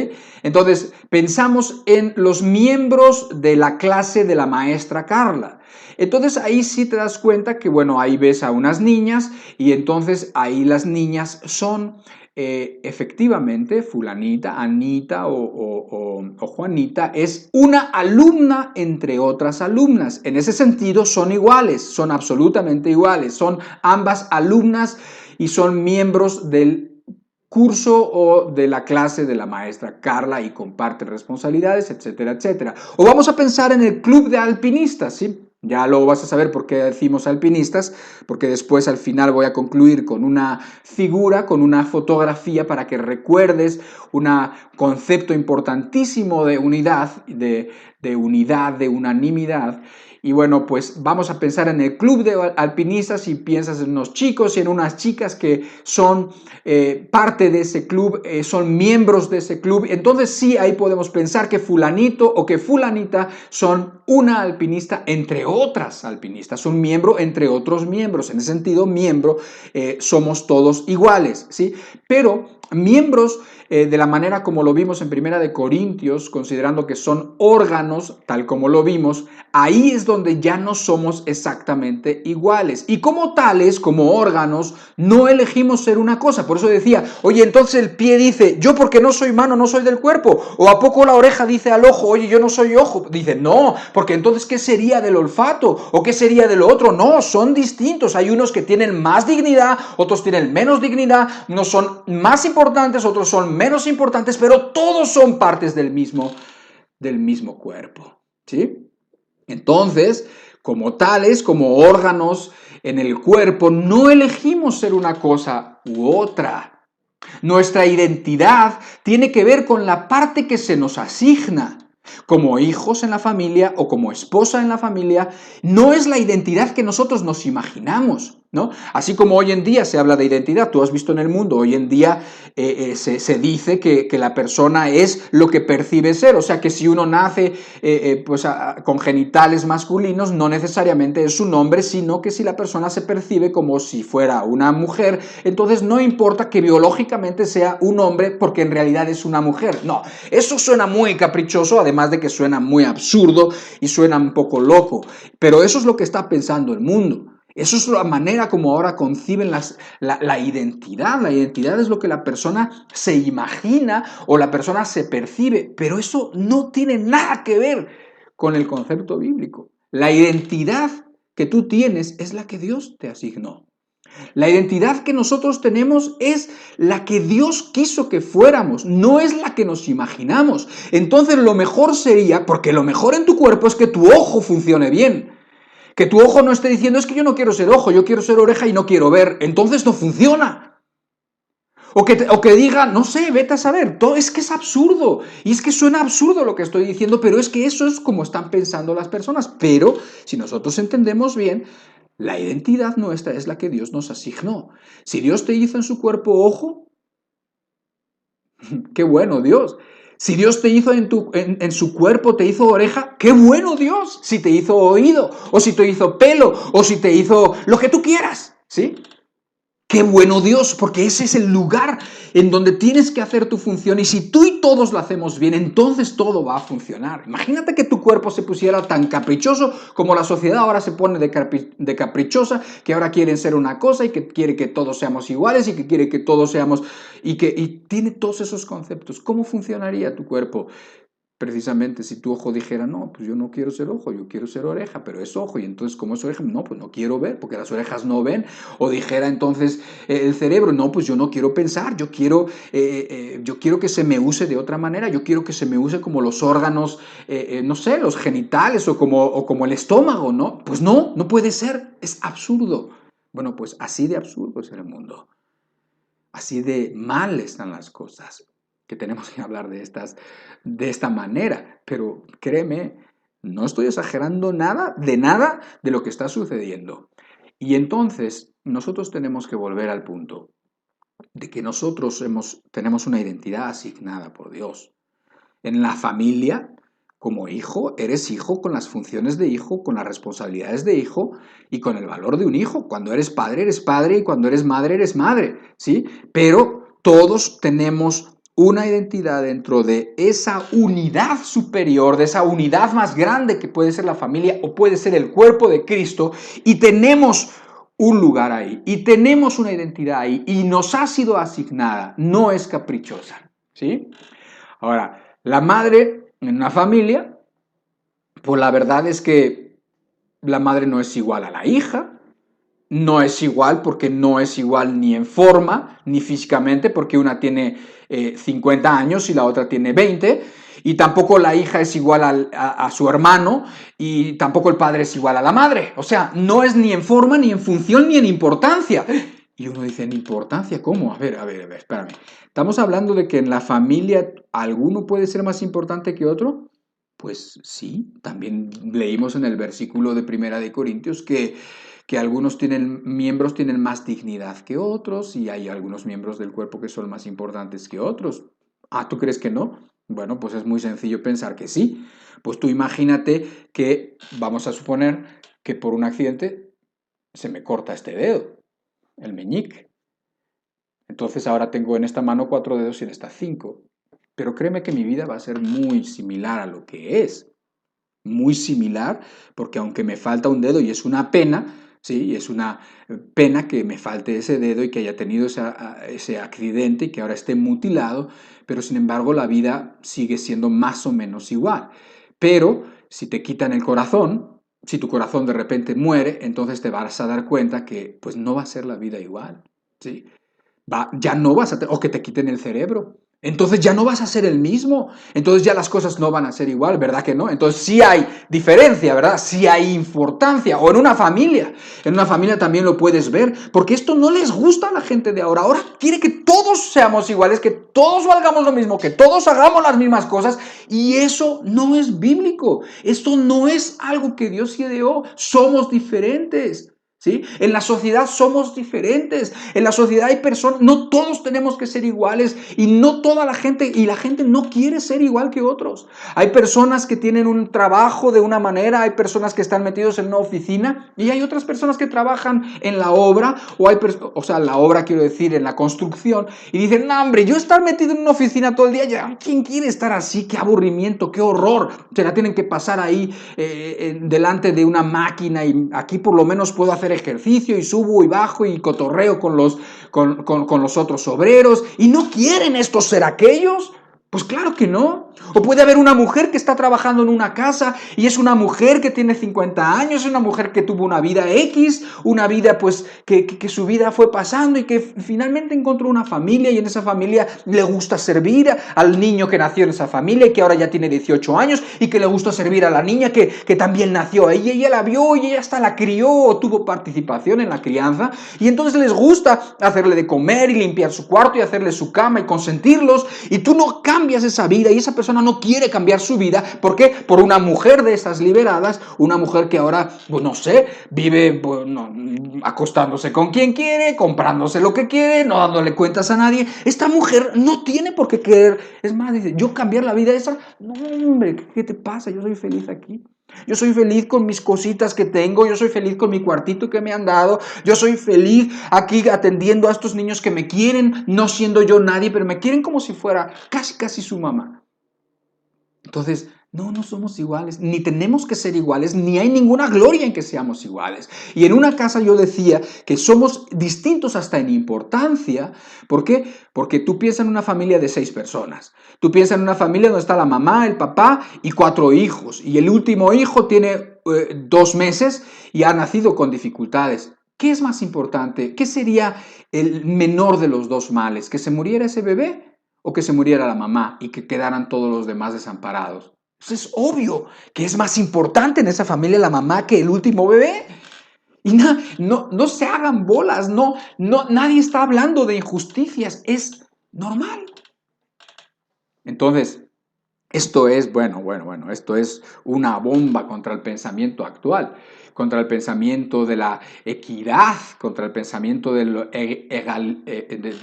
Entonces, pensamos en los miembros de la clase de la maestra Carla. Entonces, ahí sí te das cuenta que, bueno, ahí ves a unas niñas y entonces ahí las niñas son efectivamente, fulanita, Anita o Juanita es una alumna entre otras alumnas. En ese sentido son iguales, son absolutamente iguales. Son ambas alumnas y son miembros del curso o de la clase de la maestra Carla y comparten responsabilidades, etcétera, etcétera. O vamos a pensar en el club de alpinistas, ¿sí? Ya lo vas a saber por qué decimos alpinistas, porque después al final voy a concluir con una figura, con una fotografía para que recuerdes un concepto importantísimo de unidad, de unanimidad. Y bueno, pues vamos a pensar en el club de alpinistas y piensas en unos chicos y en unas chicas que son parte de ese club, son miembros de ese club. Entonces sí, ahí podemos pensar que fulanito o que fulanita son una alpinista entre otras alpinistas, un miembro entre otros miembros. En ese sentido, miembro, somos todos iguales, ¿sí? Pero miembros de la manera como lo vimos en Primera de Corintios, considerando que son órganos, tal como lo vimos, ahí es donde ya no somos exactamente iguales. Y como tales, como órganos, no elegimos ser una cosa. Por eso decía, oye, entonces el pie dice, yo porque no soy mano, no soy del cuerpo. O ¿a poco la oreja dice al ojo, oye, yo no soy ojo? Dice, no, porque entonces ¿qué sería del olfato? ¿O qué sería del otro? No, son distintos. Hay unos que tienen más dignidad, otros tienen menos dignidad, unos son más importantes, otros son menos importantes, pero todos son partes del mismo cuerpo, ¿sí? Entonces, como tales, como órganos en el cuerpo, no elegimos ser una cosa u otra. Nuestra identidad tiene que ver con la parte que se nos asigna. como hijos en la familia o como esposa en la familia, no es la identidad que nosotros nos imaginamos, ¿no? Así como hoy en día se habla de identidad, tú has visto en el mundo, hoy en día se dice que la persona es lo que percibe ser, o sea que si uno nace pues, con genitales masculinos, no necesariamente es un hombre, sino que si la persona se percibe como si fuera una mujer, entonces no importa que biológicamente sea un hombre porque en realidad es una mujer. No, eso suena muy caprichoso, además de que suena muy absurdo y suena un poco loco, pero eso es lo que está pensando el mundo. Eso es la manera como ahora conciben la identidad. La identidad es lo que la persona se imagina o la persona se percibe, pero eso no tiene nada que ver con el concepto bíblico. La identidad que tú tienes es la que Dios te asignó. La identidad que nosotros tenemos es la que Dios quiso que fuéramos, no es la que nos imaginamos. Entonces lo mejor sería, porque lo mejor en tu cuerpo es que tu ojo funcione bien. Que tu ojo no esté diciendo, es que yo no quiero ser ojo, yo quiero ser oreja y no quiero ver. Entonces no funciona. O que diga, no sé, vete a saber, todo, es que es absurdo. Y es que suena absurdo lo que estoy diciendo, pero es que eso es como están pensando las personas. Pero si nosotros entendemos bien, la identidad nuestra es la que Dios nos asignó. Si Dios te hizo en su cuerpo ojo, qué bueno Dios. Si Dios te hizo en su cuerpo, te hizo oreja, qué bueno Dios. Si te hizo oído, o si te hizo pelo, o si te hizo lo que tú quieras, ¿sí? Qué bueno Dios, porque ese es el lugar en donde tienes que hacer tu función y si tú y todos lo hacemos bien, entonces todo va a funcionar. Imagínate que tu cuerpo se pusiera tan caprichoso como la sociedad ahora se pone de caprichosa, que ahora quieren ser una cosa y que quiere que todos seamos iguales y que quiere que todos seamos... y tiene todos esos conceptos. ¿Cómo funcionaría tu cuerpo? Precisamente si tu ojo dijera, no, pues yo no quiero ser ojo, yo quiero ser oreja, pero es ojo, y entonces como es oreja, no, pues no quiero ver, porque las orejas no ven, o dijera entonces el cerebro, no, pues yo no quiero pensar, yo quiero que se me use de otra manera, yo quiero que se me use como los órganos, no sé, los genitales o como el estómago, ¿no? Pues no, no puede ser, es absurdo. Bueno, pues así de absurdo es el mundo. Así de mal están las cosas, que tenemos que hablar de esta manera. Pero créeme, no estoy exagerando nada de lo que está sucediendo. Y entonces nosotros tenemos que volver al punto de que nosotros tenemos una identidad asignada por Dios. En la familia, como hijo, eres hijo con las funciones de hijo, con las responsabilidades de hijo y con el valor de un hijo. Cuando eres padre y cuando eres madre, ¿sí? Pero todos tenemos una identidad dentro de esa unidad superior, de esa unidad más grande que puede ser la familia o puede ser el cuerpo de Cristo, y tenemos un lugar ahí, y tenemos una identidad ahí, y nos ha sido asignada, no es caprichosa, ¿sí? Ahora, la madre en una familia, pues la verdad es que la madre no es igual a la hija, no es igual porque no es igual ni en forma, ni físicamente, porque una tiene 50 años y la otra tiene 20, y tampoco la hija es igual a su hermano, y tampoco el padre es igual a la madre. O sea, no es ni en forma, ni en función, ni en importancia. Y uno dice, ¿en importancia? ¿Cómo? A ver, espérame. ¿Estamos hablando de que en la familia alguno puede ser más importante que otro? Pues sí, también leímos en el versículo de Primera de Corintios que algunos miembros tienen más dignidad que otros y hay algunos miembros del cuerpo que son más importantes que otros. Ah, ¿tú crees que no? Bueno, pues es muy sencillo pensar que sí. Pues tú imagínate que, vamos a suponer que por un accidente se me corta este dedo, el meñique. Entonces ahora tengo en esta mano 4 dedos y en esta 5. Pero créeme que mi vida va a ser muy similar a lo que es. Muy similar, porque aunque me falta un dedo y es una pena, ¿sí? Es una pena que me falte ese dedo y que haya tenido ese accidente y que ahora esté mutilado, pero sin embargo la vida sigue siendo más o menos igual. Pero si te quitan el corazón, si tu corazón de repente muere, entonces te vas a dar cuenta que pues no va a ser la vida igual, ¿sí? Ya no vas a o que te quiten el cerebro, entonces ya no vas a ser el mismo, entonces ya las cosas no van a ser igual, ¿verdad que no? Entonces sí hay diferencia, ¿verdad? Sí hay importancia, o en una familia también lo puedes ver, porque esto no les gusta a la gente de ahora, ahora quiere que todos seamos iguales, que todos valgamos lo mismo, que todos hagamos las mismas cosas, y eso no es bíblico, esto no es algo que Dios ideó, somos diferentes. ¿Sí? En la sociedad somos diferentes, en la sociedad hay personas, no todos tenemos que ser iguales y no toda la gente, y la gente no quiere ser igual que otros. Hay personas que tienen un trabajo de una manera, hay personas que están metidos en una oficina y hay otras personas que trabajan en la obra, o sea, la obra quiero decir, en la construcción, y dicen, no hombre, yo estar metido en una oficina todo el día, ya, ¿quién quiere estar así? Qué aburrimiento, qué horror, se la tienen que pasar ahí delante de una máquina y aquí por lo menos puedo hacer ejercicio y subo y bajo y cotorreo con los otros obreros y no quieren estos ser aquellos. Pues claro que no. O puede haber una mujer que está trabajando en una casa y es una mujer que tiene 50 años, es una mujer que tuvo una vida X, una vida pues que su vida fue pasando y que finalmente encontró una familia y en esa familia le gusta servir al niño que nació en esa familia y que ahora ya tiene 18 años y que le gusta servir a la niña que también nació ahí y ella la vio y ella hasta la crió o tuvo participación en la crianza y entonces les gusta hacerle de comer y limpiar su cuarto y hacerle su cama y consentirlos y tú no cambias esa vida y esa persona no quiere cambiar su vida. ¿Por qué? Por una mujer de esas liberadas, una mujer que ahora, pues no sé, vive pues, no, acostándose con quien quiere, comprándose lo que quiere, no dándole cuentas a nadie. Esta mujer no tiene por qué querer. Es más, dice, yo cambiar la vida esa, no hombre, ¿qué te pasa? Yo soy feliz aquí. Yo soy feliz con mis cositas que tengo, yo soy feliz con mi cuartito que me han dado, yo soy feliz aquí atendiendo a estos niños que me quieren, no siendo yo nadie, pero me quieren como si fuera casi su mamá. Entonces, no somos iguales, ni tenemos que ser iguales, ni hay ninguna gloria en que seamos iguales. Y en una casa yo decía que somos distintos hasta en importancia. ¿Por qué? Porque tú piensas en una familia de 6 personas. Tú piensas en una familia donde está la mamá, el papá y 4 hijos. Y el último hijo tiene 2 meses y ha nacido con dificultades. ¿Qué es más importante? ¿Qué sería el menor de los dos males? ¿Que se muriera ese bebé? ¿O que se muriera la mamá y que quedaran todos los demás desamparados? Pues es obvio que es más importante en esa familia la mamá que el último bebé. Y no se hagan bolas, nadie está hablando de injusticias, es normal. Entonces, esto es, esto es una bomba contra el pensamiento actual, contra el pensamiento de la equidad, contra el pensamiento de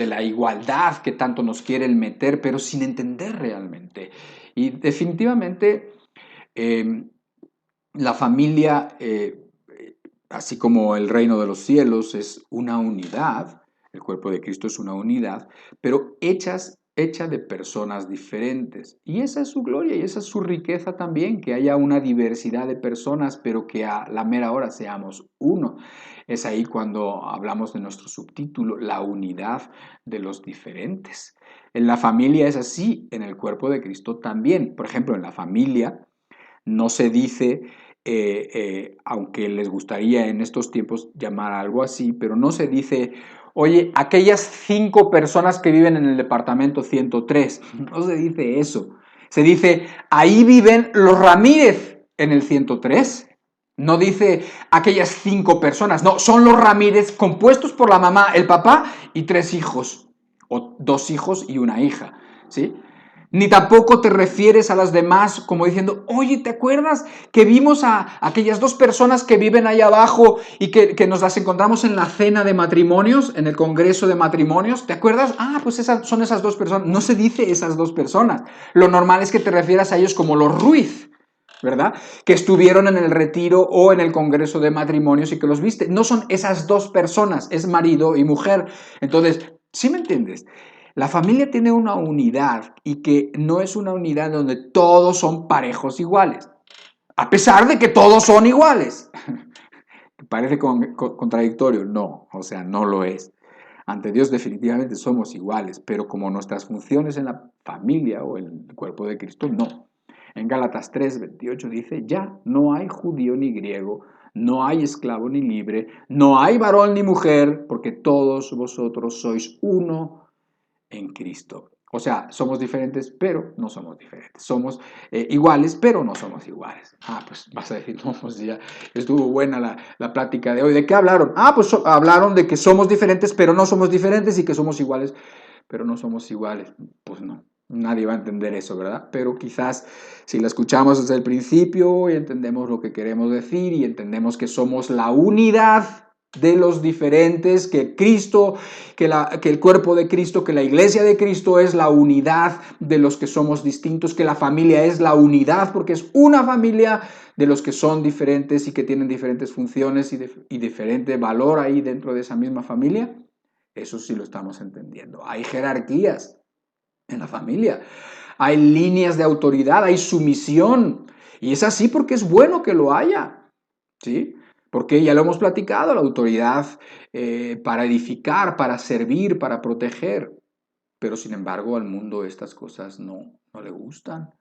la igualdad que tanto nos quieren meter, pero sin entender realmente. Y definitivamente la familia, así como el reino de los cielos, es una unidad, el cuerpo de Cristo es una unidad, pero hecha de personas diferentes. Y esa es su gloria y esa es su riqueza también, que haya una diversidad de personas, pero que a la mera hora seamos uno. Es ahí cuando hablamos de nuestro subtítulo, la unidad de los diferentes. En la familia es así, en el cuerpo de Cristo también. Por ejemplo, en la familia no se dice, aunque les gustaría en estos tiempos llamar algo así, pero no se dice, oye, aquellas 5 personas que viven en el departamento 103, no se dice eso. Se dice, ahí viven los Ramírez en el 103. No dice aquellas 5 personas, no, son los Ramírez compuestos por la mamá, el papá y 3 hijos, o 2 hijos y una hija, ¿sí? Ni tampoco te refieres a las demás como diciendo, oye, ¿te acuerdas que vimos a aquellas 2 personas que viven ahí abajo y que nos las encontramos en la cena de matrimonios, en el congreso de matrimonios? ¿Te acuerdas? Ah, pues son esas 2 personas. No se dice esas 2 personas. Lo normal es que te refieras a ellos como los Ruiz, ¿verdad? Que estuvieron en el retiro o en el congreso de matrimonios y que los viste. No son esas 2 personas, es marido y mujer. Entonces, ¿sí me entiendes? La familia tiene una unidad y que no es una unidad donde todos son parejos iguales, a pesar de que todos son iguales. ¿Parece contradictorio? No, o sea, no lo es. Ante Dios definitivamente somos iguales, pero como nuestras funciones en la familia o en el cuerpo de Cristo, no. En Gálatas 3:28 dice, ya no hay judío ni griego, no hay esclavo ni libre, no hay varón ni mujer, porque todos vosotros sois uno en Cristo. O sea, somos diferentes, pero no somos diferentes. Somos iguales, pero no somos iguales. Pues vas a decir, no, pues ya estuvo buena la plática de hoy. ¿De qué hablaron? Pues hablaron de que somos diferentes, pero no somos diferentes, y que somos iguales, pero no somos iguales. Pues no, nadie va a entender eso, ¿verdad? Pero quizás si la escuchamos desde el principio y entendemos lo que queremos decir y entendemos que somos la unidad de los diferentes, que Cristo, que el cuerpo de Cristo, que la iglesia de Cristo es la unidad de los que somos distintos, que la familia es la unidad porque es una familia de los que son diferentes y que tienen diferentes funciones y diferente valor ahí dentro de esa misma familia. Eso sí lo estamos entendiendo. Hay jerarquías en la familia, hay líneas de autoridad, hay sumisión, y es así porque es bueno que lo haya, ¿sí? Porque ya lo hemos platicado, la autoridad para edificar, para servir, para proteger. Pero sin embargo al mundo estas cosas no le gustan.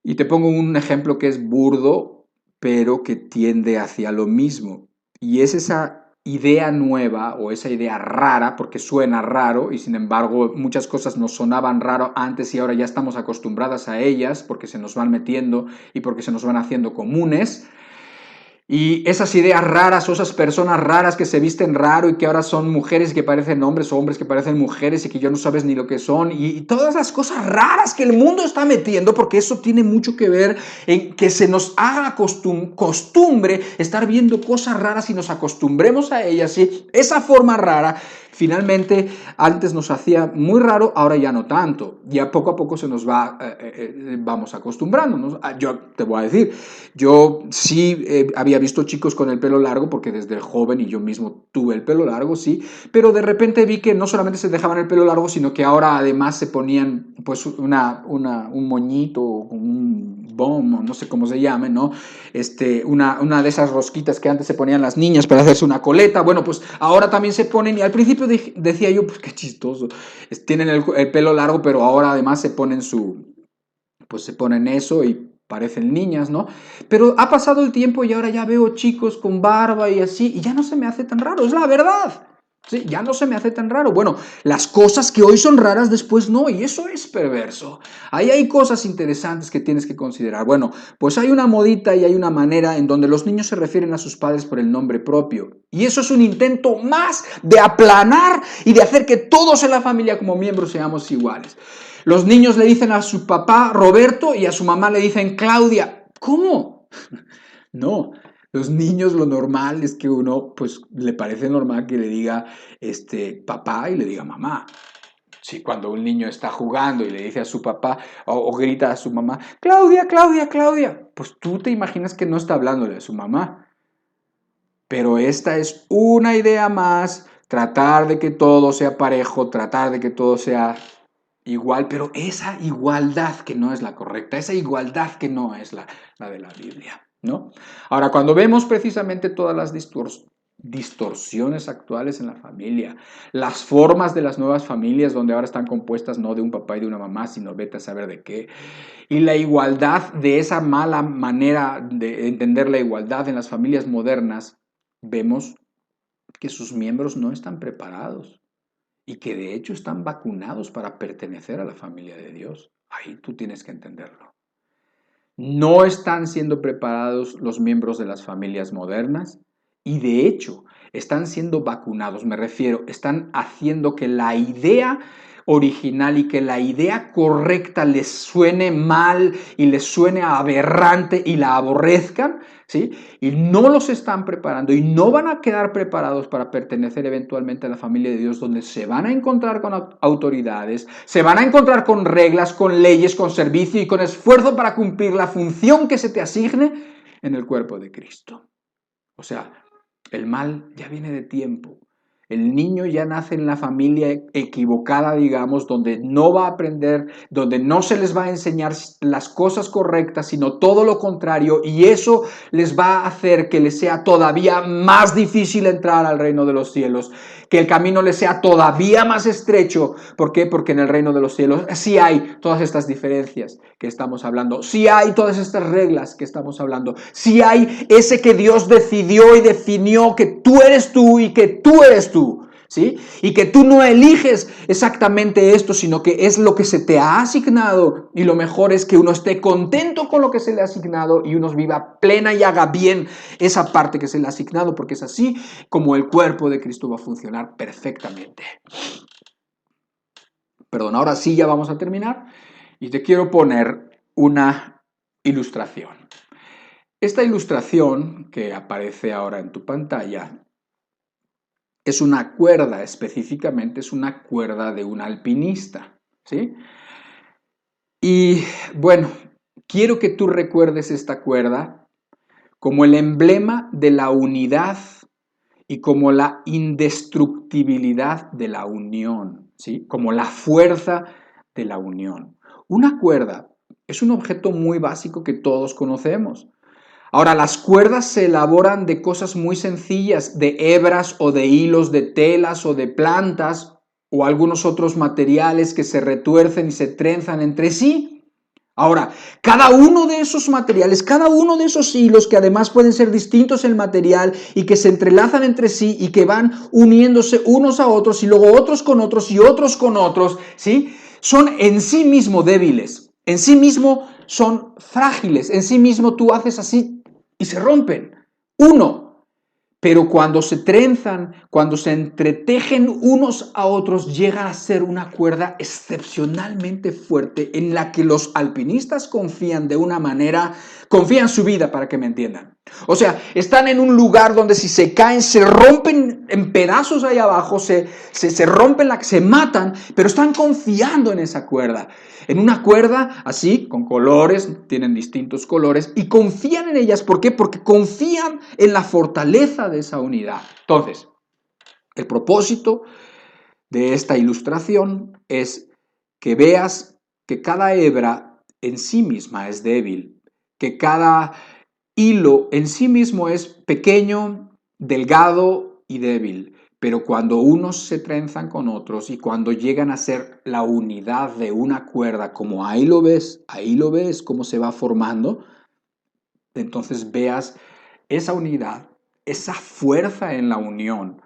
Y te pongo un ejemplo que es burdo, pero que tiende hacia lo mismo. Y es esa idea nueva o esa idea rara, porque suena raro y sin embargo muchas cosas nos sonaban raro antes y ahora ya estamos acostumbradas a ellas porque se nos van metiendo y porque se nos van haciendo comunes. Y esas ideas raras o esas personas raras que se visten raro y que ahora son mujeres que parecen hombres o hombres que parecen mujeres y que ya no sabes ni lo que son, y todas las cosas raras que el mundo está metiendo, porque eso tiene mucho que ver en que se nos haga costumbre estar viendo cosas raras y nos acostumbremos a ellas, ¿sí? Esa forma rara finalmente antes nos hacía muy raro, ahora ya no tanto. Ya poco a poco se nos vamos acostumbrando. Yo te voy a decir, yo sí había visto chicos con el pelo largo, porque desde joven y yo mismo tuve el pelo largo, sí, pero de repente vi que no solamente se dejaban el pelo largo, sino que ahora además se ponían pues un moñito, un bomb, no sé cómo se llame, ¿no? Una de esas rosquitas que antes se ponían las niñas para hacerse una coleta. Bueno, pues ahora también se ponen, y al principio decía yo, pues qué chistoso, tienen el pelo largo, pero ahora además se ponen se ponen eso y parecen niñas, ¿no? Pero ha pasado el tiempo y ahora ya veo chicos con barba y así, y ya no se me hace tan raro, es la verdad. Sí, ya no se me hace tan raro. Bueno, las cosas que hoy son raras después no, y eso es perverso. Ahí hay cosas interesantes que tienes que considerar. Bueno, pues hay una modita y hay una manera en donde los niños se refieren a sus padres por el nombre propio. Y eso es un intento más de aplanar y de hacer que todos en la familia como miembros seamos iguales. Los niños le dicen a su papá Roberto y a su mamá le dicen Claudia. ¿Cómo? No. Los niños lo normal es que uno, pues, le parece normal que le diga papá y le diga mamá. Sí, cuando un niño está jugando y le dice a su papá o grita a su mamá, Claudia, Claudia, Claudia, pues tú te imaginas que no está hablándole a su mamá. Pero esta es una idea más, tratar de que todo sea parejo, tratar de que todo sea igual, pero esa igualdad que no es la correcta, esa igualdad que no es la de la Biblia, ¿no? Ahora, cuando vemos precisamente todas las distorsiones actuales en la familia, las formas de las nuevas familias donde ahora están compuestas no de un papá y de una mamá, sino vete a saber de qué, y la igualdad de esa mala manera de entender la igualdad en las familias modernas, vemos que sus miembros no están preparados y que de hecho están vacunados para pertenecer a la familia de Dios. Ahí tú tienes que entenderlo. No están siendo preparados los miembros de las familias modernas y de hecho están siendo vacunados, me refiero, están haciendo que la idea original y que la idea correcta les suene mal y les suene aberrante y la aborrezcan, ¿sí? Y no los están preparando y no van a quedar preparados para pertenecer eventualmente a la familia de Dios, donde se van a encontrar con autoridades, se van a encontrar con reglas, con leyes, con servicio y con esfuerzo para cumplir la función que se te asigne en el cuerpo de Cristo. O sea, el mal ya viene de tiempo. El niño ya nace en la familia equivocada, digamos, donde no va a aprender, donde no se les va a enseñar las cosas correctas, sino todo lo contrario, y eso les va a hacer que les sea todavía más difícil entrar al reino de los cielos, que el camino les sea todavía más estrecho. ¿Por qué? Porque en el reino de los cielos sí hay todas estas diferencias que estamos hablando, sí hay todas estas reglas que estamos hablando, sí hay ese que Dios decidió y definió que tú eres tú y que tú eres tú. ¿sí? Y que tú no eliges exactamente esto, sino que es lo que se te ha asignado, y lo mejor es que uno esté contento con lo que se le ha asignado y uno viva plena y haga bien esa parte que se le ha asignado, porque es así como el cuerpo de Cristo va a funcionar perfectamente. Perdón, ahora sí ya vamos a terminar y te quiero poner una ilustración. Esta ilustración que aparece ahora en tu pantalla es una cuerda, específicamente es una cuerda de un alpinista, ¿sí? Y bueno, quiero que tú recuerdes esta cuerda como el emblema de la unidad y como la indestructibilidad de la unión, ¿sí? Como la fuerza de la unión. Una cuerda es un objeto muy básico que todos conocemos. Ahora, las cuerdas se elaboran de cosas muy sencillas, de hebras o de hilos de telas o de plantas o algunos otros materiales que se retuercen y se trenzan entre sí. Ahora, cada uno de esos materiales, cada uno de esos hilos que además pueden ser distintos en material y que se entrelazan entre sí y que van uniéndose unos a otros y luego otros con otros y otros con otros, ¿sí? Son en sí mismo débiles, en sí mismo son frágiles, en sí mismo tú haces así y se rompen. Uno, pero cuando se trenzan, cuando se entretejen unos a otros, llega a ser una cuerda excepcionalmente fuerte en la que los alpinistas confían de una manera, confían su vida para que me entiendan. O sea, están en un lugar donde si se caen, se rompen en pedazos ahí abajo, se rompen, se matan, pero están confiando en esa cuerda. En una cuerda así, con colores, tienen distintos colores, y confían en ellas. ¿Por qué? Porque confían en la fortaleza de esa unidad. Entonces, el propósito de esta ilustración es que veas que cada hebra en sí misma es débil, que cada hilo en sí mismo es pequeño, delgado y débil, pero cuando unos se trenzan con otros y cuando llegan a ser la unidad de una cuerda, como ahí lo ves cómo se va formando, entonces veas esa unidad, esa fuerza en la unión,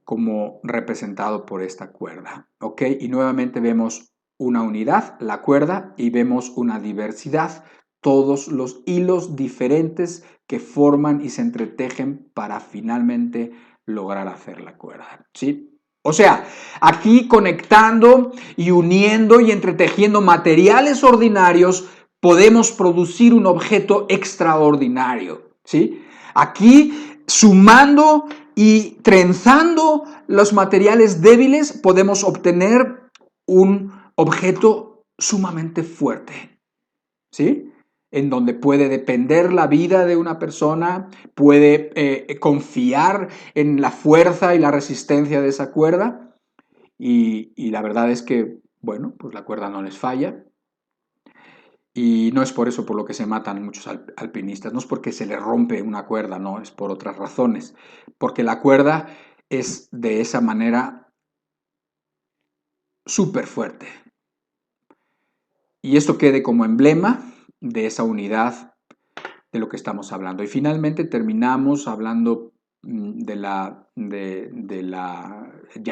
como representado por esta cuerda, ¿ok? Y nuevamente vemos una unidad, la cuerda, y vemos una diversidad, todos los hilos diferentes que forman y se entretejen para finalmente lograr hacer la cuerda, ¿sí? O sea, aquí conectando y uniendo y entretejiendo materiales ordinarios, podemos producir un objeto extraordinario, ¿sí? Aquí, sumando y trenzando los materiales débiles, podemos obtener un objeto sumamente fuerte, ¿sí? En donde puede depender la vida de una persona, puede confiar en la fuerza y la resistencia de esa cuerda, y la verdad es que, bueno, pues la cuerda no les falla. Y no es por eso por lo que se matan muchos alpinistas, no es porque se les rompe una cuerda, no, es por otras razones. Porque la cuerda es de esa manera súper fuerte. Y esto quede como emblema de esa unidad de lo que estamos hablando. Y finalmente terminamos hablando ya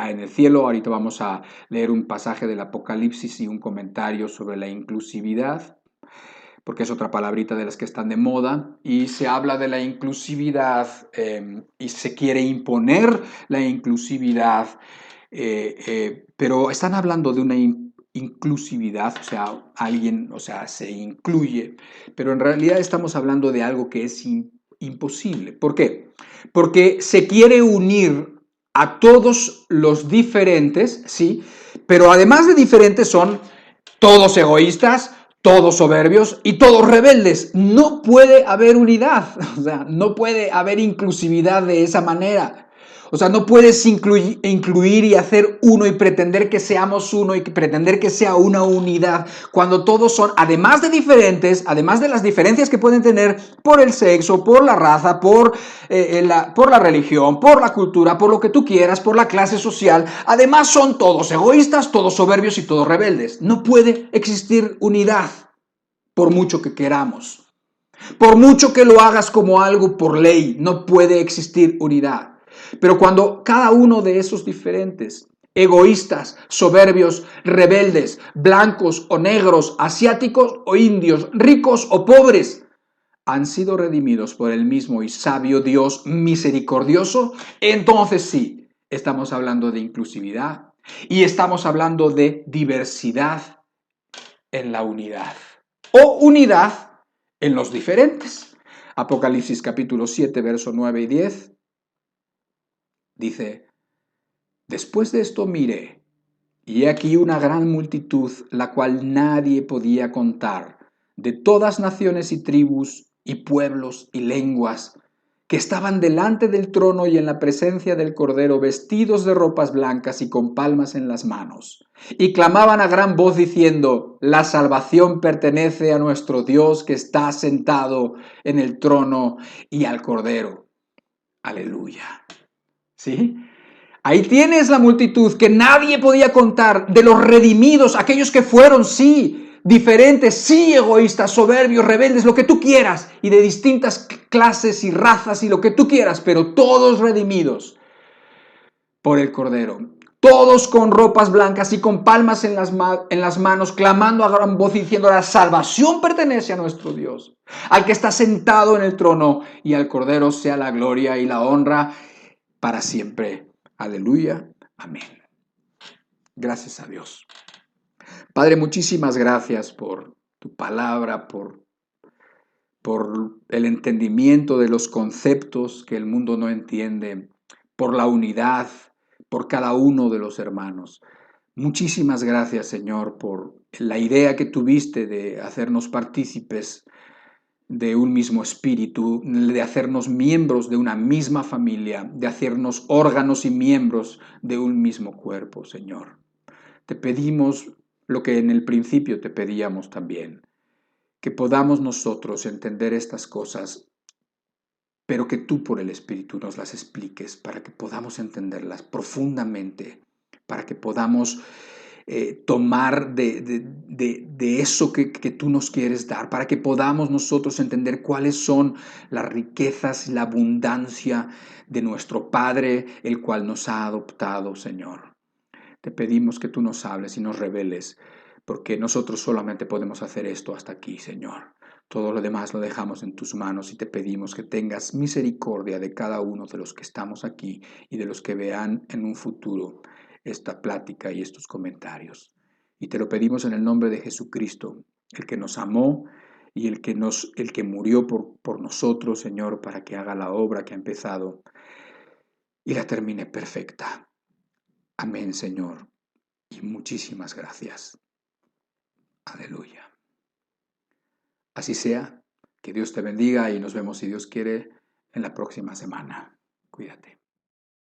en el cielo. Ahorita vamos a leer un pasaje del Apocalipsis y un comentario sobre la inclusividad, porque es otra palabrita de las que están de moda, y se habla de la inclusividad y se quiere imponer la inclusividad, pero están hablando de una inclusividad, o sea, alguien, o sea, se incluye, pero en realidad estamos hablando de algo que es imposible. ¿Por qué? Porque se quiere unir a todos los diferentes, ¿sí? Pero además de diferentes son todos egoístas, todos soberbios y todos rebeldes. No puede haber unidad, o sea, no puede haber inclusividad de esa manera. O sea, no puedes incluir y hacer uno y pretender que seamos uno y pretender que sea una unidad, cuando todos son, además de diferentes, además de las diferencias que pueden tener por el sexo, por la raza, por la religión, por la cultura, por lo que tú quieras, por la clase social, además son todos egoístas, todos soberbios y todos rebeldes. No puede existir unidad, por mucho que queramos. Por mucho que lo hagas como algo por ley, no puede existir unidad. Pero cuando cada uno de esos diferentes, egoístas, soberbios, rebeldes, blancos o negros, asiáticos o indios, ricos o pobres, han sido redimidos por el mismo y sabio Dios misericordioso, entonces sí, estamos hablando de inclusividad y estamos hablando de diversidad en la unidad o unidad en los diferentes. Apocalipsis capítulo 7, verso 9 y 10 dice: después de esto miré, y he aquí una gran multitud, la cual nadie podía contar, de todas naciones y tribus y pueblos y lenguas, que estaban delante del trono y en la presencia del Cordero, vestidos de ropas blancas y con palmas en las manos. Y clamaban a gran voz diciendo: la salvación pertenece a nuestro Dios que está sentado en el trono y al Cordero. Aleluya. ¿Sí? Ahí tienes la multitud que nadie podía contar, de los redimidos, aquellos que fueron, sí, diferentes, sí, egoístas, soberbios, rebeldes, lo que tú quieras, y de distintas clases y razas y lo que tú quieras, pero todos redimidos por el Cordero. Todos con ropas blancas y con palmas en las manos, clamando a gran voz diciendo: la salvación pertenece a nuestro Dios, al que está sentado en el trono, y al Cordero sea la gloria y la honra para siempre. Aleluya. Amén. Gracias a Dios. Padre, muchísimas gracias por tu palabra, por el entendimiento de los conceptos que el mundo no entiende, por la unidad, por cada uno de los hermanos. Muchísimas gracias, Señor, por la idea que tuviste de hacernos partícipes de un mismo espíritu, de hacernos miembros de una misma familia, de hacernos órganos y miembros de un mismo cuerpo, Señor. Te pedimos lo que en el principio te pedíamos también, que podamos nosotros entender estas cosas, pero que tú por el Espíritu nos las expliques para que podamos entenderlas profundamente, para que podamos tomar de eso que tú nos quieres dar, para que podamos nosotros entender cuáles son las riquezas y la abundancia de nuestro Padre, el cual nos ha adoptado, Señor. Te pedimos que tú nos hables y nos reveles, porque nosotros solamente podemos hacer esto hasta aquí, Señor. Todo lo demás lo dejamos en tus manos y te pedimos que tengas misericordia de cada uno de los que estamos aquí y de los que vean en un futuro esta plática y estos comentarios. Y te lo pedimos en el nombre de Jesucristo, el que nos amó y el que murió por nosotros, Señor, para que haga la obra que ha empezado y la termine perfecta. Amén, Señor, y muchísimas gracias. Aleluya. Así sea, que Dios te bendiga y nos vemos, si Dios quiere, en la próxima semana. Cuídate.